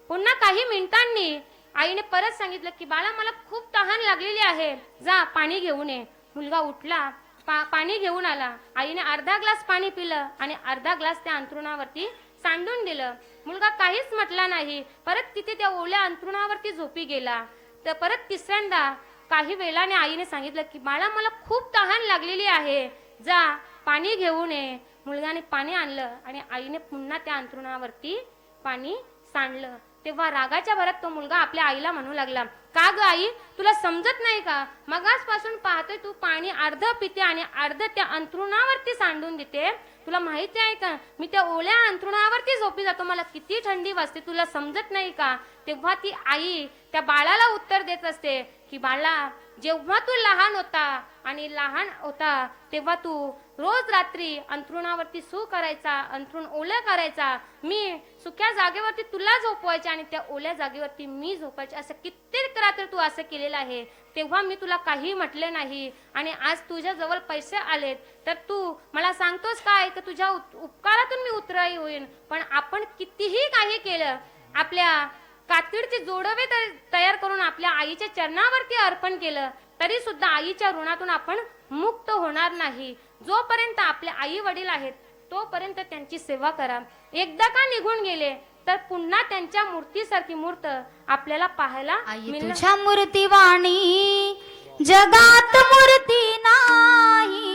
A: पुन्हा काही मिनिटांनी आईने परत सांगितलं की बाळा मला खूप तहान लागलेली आहे, जा पाणी घेऊन ये. मुलगा उठला, पाणी घेऊन आला. आईने अर्धा ग्लास पाणी पिलं आणि अर्धा ग्लास त्या अंथरुणावरती सांडून दिलं. मुलगा काहीच म्हटला नाही, परत तिथे त्या ओल्या अंथरुणावरती झोपी गेला. तर परत तिसऱ्यांदा काही वेळाने आईने सांगितलं की बाळा मला खूप तहान लागलेली आहे, जा पाणी घेऊन ये. मुलगाने पाणी आणलं आणि आईने पुन्हा त्या अंथरुणावरती पाणी सांडलं. तेव्हा रागाच्या भरात तो मुलगा आपल्या आईला म्हणू लागला, का ग आई तुला समजत नाही का, मगाचपासून पाहतोय तू पाणी अर्ध पिते आणि अर्ध त्या अंथरुणावरती सांडून देते, तुला माहिती आहे का मी त्या ओल्या अंथरुणावरती झोपी जातो, मला किती थंडी वाजते, तुला समजत नाही का. तेव्हा ती आई त्या बाळाला उत्तर देत असते की बाळा जेव्हा तू लहान होता तेव्हा तू रोज रात्री अंथरुणावरती सू करायचा, अंथरुण ओलं करायचा, मी सुक्या जागेवरती तुला झोपवायचे आणि त्या ओल्या जागेवरती मी झोपायचे, असं कित्येक रात्र तू असं केलेलं आहे, तेव्हा मी तुला काही म्हटले नाही. आणि आज तुझ्या जवळ पैसे आलेत तर तू मला सांगतोस काय की तुझ्या उपकारातून मी उतराई होईन. पण आपण कितीही काही केलं, आपल्या कातडीचे जोडवे तयार करून आपल्या आईच्या चरणावरती अर्पण केलं तरी सुद्धा आईच्या ऋणातून आपण मुक्त होणार नाही. जोपर्यंत आपले आई वडील आहेत तोपर्यंत त्यांची सेवा करा. एकदा का निघून गेले तर पुन्हा त्यांच्या मूर्तीसारखी मूर्त आपल्याला पाहायला मिळणार.
B: तुझ्या मूर्तीवाणी जगात मूर्ती नाही,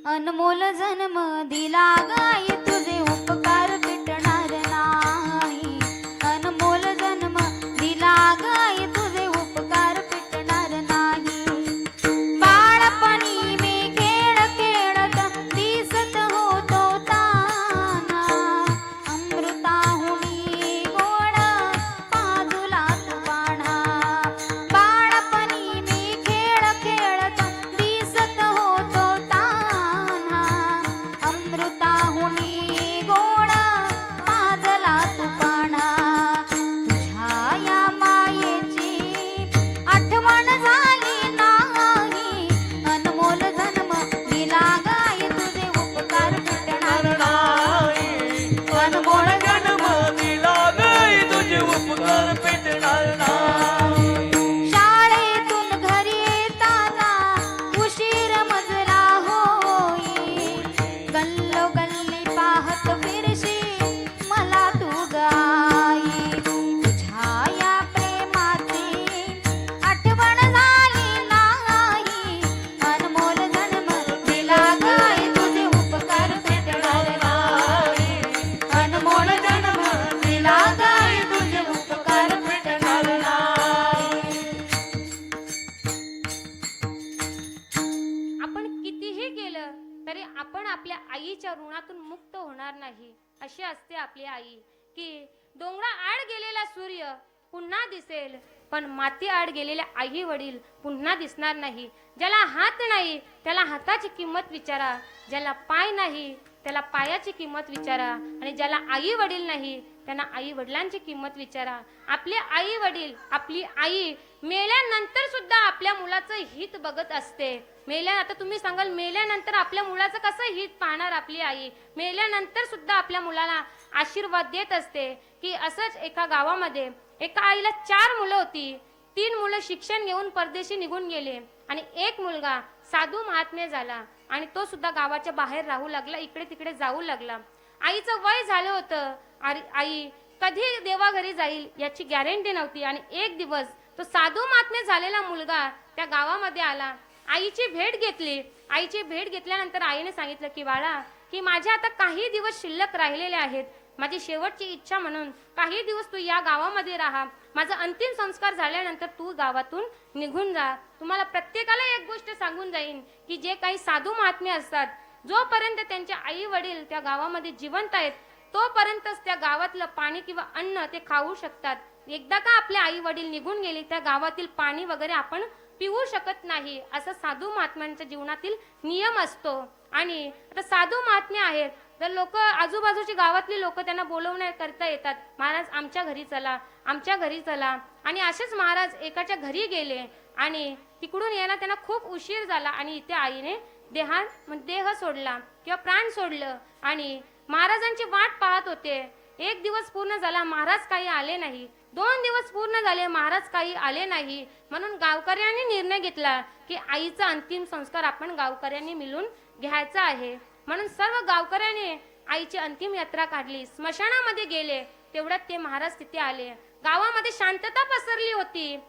B: अनमोल जन्म दिला गाय तुझे उपकार फिटणार नाही, अनमोल जन्म दिला गाय तुझे उपकार फिटणार नाही. बाळपणी मी खेळ खेळत दिसत होतो ताना, अमृताहुनी
A: केलं तरी आपण आपल्या आईच्या ऋणातून मुक्त होणार नाही. अशी असते आपली आई की डोंगरा आड गेलेला सूर्य पुन्हा दिसेल, पण माती आड गेलेल्या आई वडील पुन्हा दिसणार नाही. ज्याला हात नाही त्याला हाताची किंमत विचारा, ज्याला पाय नाही त्याला पायाची किंमत विचारा, आणि ज्याला आई वडील नाही त्यांना आई वडिलांची किंमत विचारा. आपले आई वडील, आपली आई मेल्यानंतर सुद्धा आपल्या मुलाचं हित बघत असते. आता तुम्ही सांगाल मेल्यानंतर आपल्या मुलाचं कसं हित पाहणार आपली आई? मेल्यानंतर सुद्धा आपल्या मुलाला आशीर्वाद देत असते. की असंच एका गावामध्ये एका आईला 4 मुलं होती. 3 मुलं शिक्षण घेऊन परदेशी निघून गेले आणि एक मुलगा साधू महात्मे झाला आणि तो सुद्धा गावाच्या बाहेर राहू लागला, इकडे तिकडे जाऊ लागला. आईचं वय झालं होतं. आई कधी देवाघरी जाईल याची गॅरंटी नव्हती. आणि एक दिवस तो साधू महात्मे झालेला मुलगा त्या गावामध्ये आला. आईची भेट घेतली. आईची भेट घेतल्यानंतर आईने सांगितलं की बाळा, की माझे आता काही दिवस शिल्लक राहिलेले आहेत. माझी शेवटची इच्छा म्हणून काही दिवस तू या गावामध्ये राहा. माझा अंतिम संस्कार झाल्यानंतर तू गावातून निघून जा. तुम्हाला प्रत्येकाला एक गोष्ट सांगून जाईन की जे काही साधू महात्मे असतात, जोपर्यंत त्यांचे आई वडील त्या गावामध्ये जिवंत आहेत तोपर्यंतच त्या गावातलं पाणी किंवा अन्न ते खाऊ शकतात. एकदा का आपले आई वडील निघून गेले त्या गावातील पाणी वगैरे आपण पिऊ शकत नाही. असं साधू महात्म्यांच्या जीवनातील नियम असतो. आणि आता साधू महात्मे आहेत तर लोक, आजूबाजूची गावातली लोक त्यांना बोलवण्याकरता येतात, महाराज आमच्या घरी चला, आमच्या घरी चला. आणि असेच महाराज एकाच्या घरी गेले आणि तिकडून यायला त्यांना खूप उशीर झाला आणि इथे आईने देह सोडला किंवा प्राण सोडलं. आणि महाराजांची वाट पाहत होते. 1 दिवस पूर्ण झाला, महाराज काही आले नाही. 2 दिवस पूर्ण झाले, महाराज काही आले नाही. म्हणून गावकऱ्यांनी निर्णय घेतला की आईचा अंतिम संस्कार आपण गावकऱ्यांनी मिळून घ्यायचा आहे. म्हणून सर्व गावकऱ्यांनी आईची अंतिम यात्रा काढली. स्मशानामध्ये गेले. तेवढ्यात ते महाराज तिथे आले. गावामध्ये शांतता पसरली होती.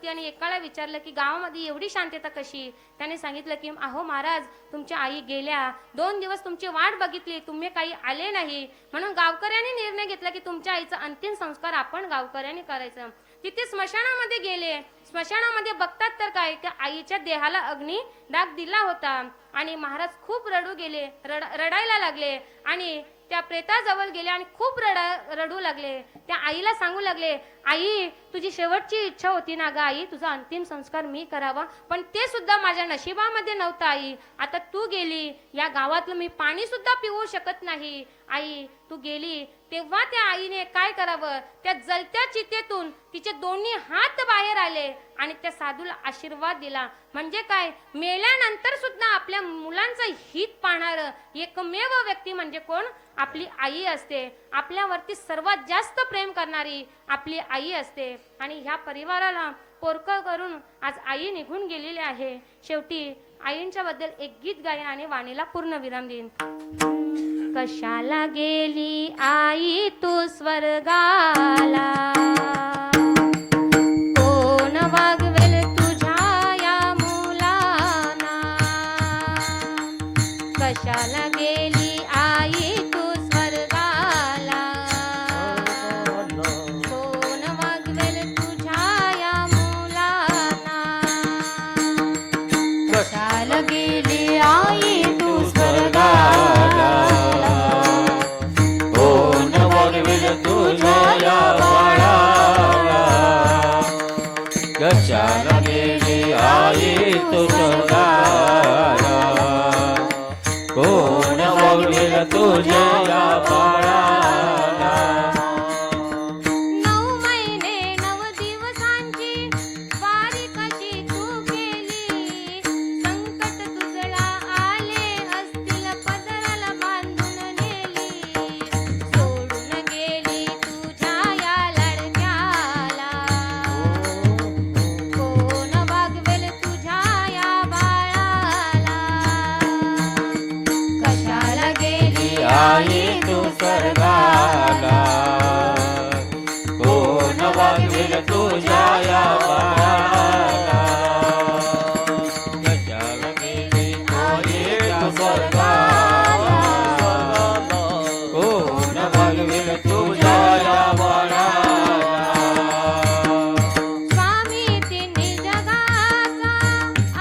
A: आणि एकाला विचारलं की गावामध्ये एवढी शांतता कशी? त्याने सांगितलं की अहो महाराज, तुमच्या आई गेल्या, 2 दिवस तुमची वाट बघितली, तुम्ही काही आले नाही. म्हणून गावकऱ्यांनी निर्णय घेतला की तुमच्या आईचा अंतिम संस्कार आपण गावकऱ्यांनी करायचं. तिथे स्मशानामध्ये गेले. स्मशानामध्ये बघतात तर काय, त्या आईच्या देहाला अग्नी डाग दिला होता. आणि महाराज खूप रडू गेले, रडायला लागले आणि त्या प्रेताजवळ गेले आणि खूप रडू लागले. त्या आईला सांगू लागले, आई तुझी शेवटची इच्छा होती ना ग आई, तुझा अंतिम संस्कार मी करावा, पण ते सुद्धा माझ्या नशिबामध्ये नव्हतं आई. आता तू गेली, या गावातलं मी पाणी सुद्धा पिऊ शकत नाही. आई तू गेली. तेव्हा त्या आईने काय करावं, त्या जलत्या चितेतून तिचे दोन्ही हात बाहेर आले आणि त्या साधूला आशीर्वाद दिला. म्हणजे काय, मेल्यानंतर सुद्धा आपल्या मुलांचं हित पाहणारं एकमेव व्यक्ती म्हणजे कोण? आपली आई असते. आपल्यावरती सर्वात जास्त प्रेम करणारी आपली आई असते. आणि ह्या परिवाराला पोरकं करून आज आई निघून गेलेली आहे. शेवटी आईंच्या बद्दल एक गीत गाईन आणि वाणीला पूर्ण विराम देईन. कशाला गेली आई तू स्वर्गाला, कोण वागवेल तुझ्या या मुलांना? कशाला गेली आई तू स्वर्गाला, कोण वागवेल तुझ्या या मुलांना?
B: कशाला गेली आई तू स्वर्गाला,
C: कोण वागवेल तुझ्या या बाळाला? कशाला गेली आई तू स्वर्गाला, कोण वागवेल तुझ्या या बाळाला?
A: 9 महिने 9 दिवसांची वारी कशी तू केली, संकट तुझला आले असतील पदराला बांधून नेली, सोडून गेली तुझ्या या लडक्याला, कोण वागवेल तुझ्या या बाळाला? कशाला गेली
C: आई तू स्वर्गाला, कोण वागवेल तुझ्या या बाळाला? कशाला गेली आई तू स्वर्गाला, कोण वागवेल तुझ्या या बाळाला?
A: स्वामी तिन्ही जगाचा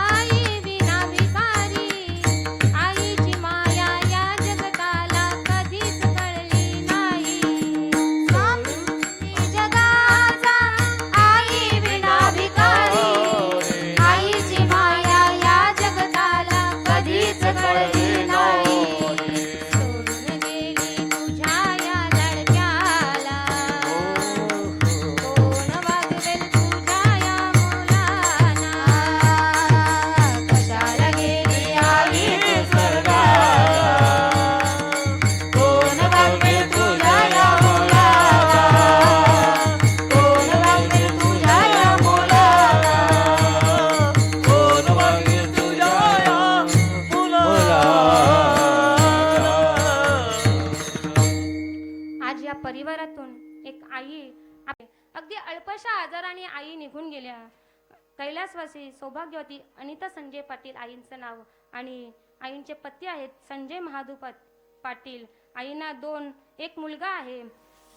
A: आई विना भिकारी, परिवारातून एक आई अगदी अल्पशा आजाराने आई निघून गेल्या. कैलासवासी सौभाग्यवती अनिता संजय पाटील आईंचं नाव आणि आईंचे पती आहेत संजय महादू पाटील. आईंना एक मुलगा आहे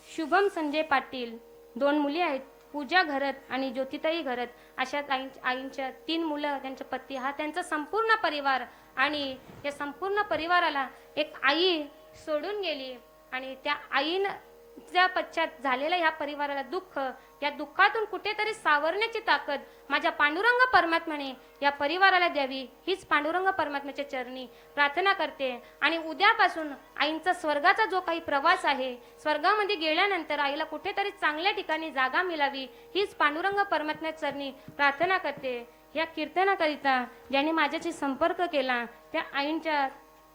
A: शुभम संजय पाटील, 2 मुली आहेत पूजा घरत आणि ज्योतिताई घरत. अशा आईंच्या 3 मुलं, त्यांचे पती, हा त्यांचा संपूर्ण परिवार. आणि या संपूर्ण परिवाराला एक आई सोडून गेली आणि त्या आईच्या पश्चात झालेल्या ह्या परिवाराला दुःख, या दुःखातून कुठेतरी सावरण्याची ताकद माझ्या पांडुरंग परमात्म्याने या परिवाराला द्यावी, हीच पांडुरंग परमात्म्याच्या चरणी प्रार्थना करते. आणि उद्यापासून आईंचा स्वर्गाचा जो काही प्रवास आहे, स्वर्गामध्ये गेल्यानंतर आईला कुठेतरी चांगल्या ठिकाणी जागा मिळावी, हीच पांडुरंग परमात्म्याच्या चरणी प्रार्थना करते. या कीर्तनाकरिता ज्यांनी माझ्याशी संपर्क केला त्या आईंच्या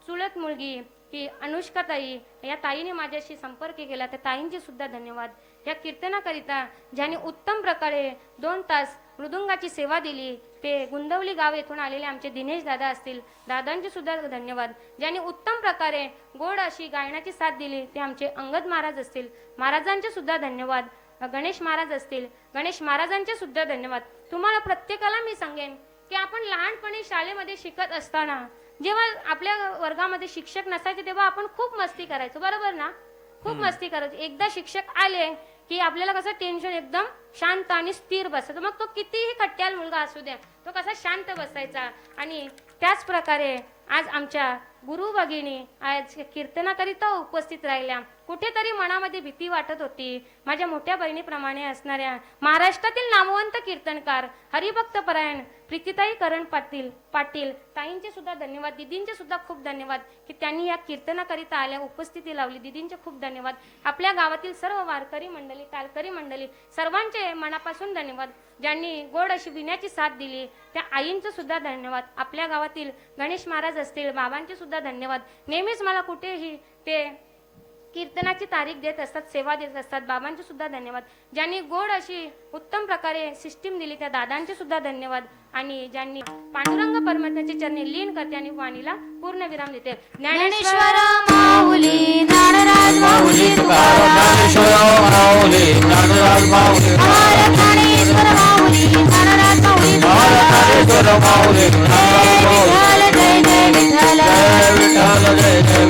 A: चुलत मुलगी की अनुष्काताई, या ताईने माझ्याशी संपर्क केला, त्या ताईंचे सुद्धा धन्यवाद. या कीर्तनाकरिता ज्यांनी उत्तम प्रकारे 2 तास मृदुंगाची सेवा दिली ते गुंदवली गाव येथून आलेले आमचे दिनेश दादा असतील, दादांचे सुद्धा धन्यवाद. ज्यांनी उत्तम प्रकारे गोड अशी गायनाची साथ दिली ते आमचे अंगद महाराज असतील, महाराजांचे सुद्धा धन्यवाद. गणेश महाराज असतील, गणेश महाराजांचे सुद्धा धन्यवाद. तुम्हाला प्रत्येकाला मी सांगेन की आपण लहानपणी शाळेमध्ये शिकत असताना जेव्हा आपल्या वर्गामध्ये शिक्षक नसायचे तेव्हा आपण खूप मस्ती करायचो, बरोबर ना? खूप मस्ती करायचो. एकदा शिक्षक आले की आपल्याला कसं टेन्शन एकदम शांत आणि स्थिर बसायचं. मग तो कितीही खट्याल मुलगा असू द्या, तो कसा शांत बसायचा. आणि त्याच प्रकारे आज आमच्या गुरु भगिनी आज कीर्तनाकरिता उपस्थित राहिल्या. कुठेतरी मनामध्ये भीती वाटत होती. माझ्या मोठ्या बहिणीप्रमाणे असणाऱ्या महाराष्ट्रातील नामवंत कीर्तनकार हरिभक्त परायण प्रीतीताई करण पाटील ताईंचे सुद्धा धन्यवाद, दीदींचे सुद्धा खूप धन्यवाद की त्यांनी या कीर्तनाकरिता आल्या, उपस्थिती लावली. दीदींचे खूप धन्यवाद. आपल्या गावातील सर्व वारकरी मंडळी, टाळकरी मंडळी सर्वांचे मनापासून धन्यवाद. ज्यांनी गोड अशी विण्याची साथ दिली त्या आईंचं सुद्धा धन्यवाद. आपल्या गावातील गणेश महाराज असतील, बाबांचे सुद्धा धन्यवाद. नेहमीच मला कुठेही ते कीर्तनाची तारीख देत असतात, सेवा देत असतात, बाबांचे सुद्धा धन्यवाद. ज्यांनी गोड अशी उत्तम प्रकारे सिस्टीम दिली त्या दादांचे सुद्धा धन्यवाद. आणि ज्यांनी पांडुरंग परमात्म्याचे चरणी लीन करते आणि वाणीला पूर्ण विराम देते.
B: ज्ञानेश्वर माऊली ज्ञानराज माऊली
C: ज्ञानेश्वर माऊली ज्ञानराज माऊली
B: ज्ञानेश्वर माऊली ज्ञानराज माऊली
C: ज्ञानेश्वर माऊली
B: विठ्ठल जय जय विठ्ठल
C: विठ्ठल जय जय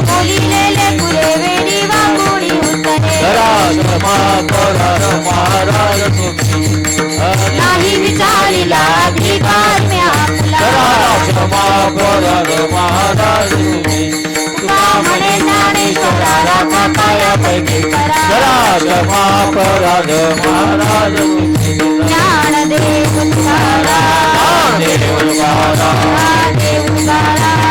B: बोलिलेले पुरे वेडी वाकुडी उत्तरे
C: महाराज तुम्ही
B: नाही विचारिला अधिकार मी आपला
C: महाराज तुम्ही
B: तुका म्हणे ज्ञानेश्वराला पायापैकी करा
C: महाराज महाराज तुम्ही
B: ज्ञानदेव तुकाराम
C: देव
B: देव तुकाराम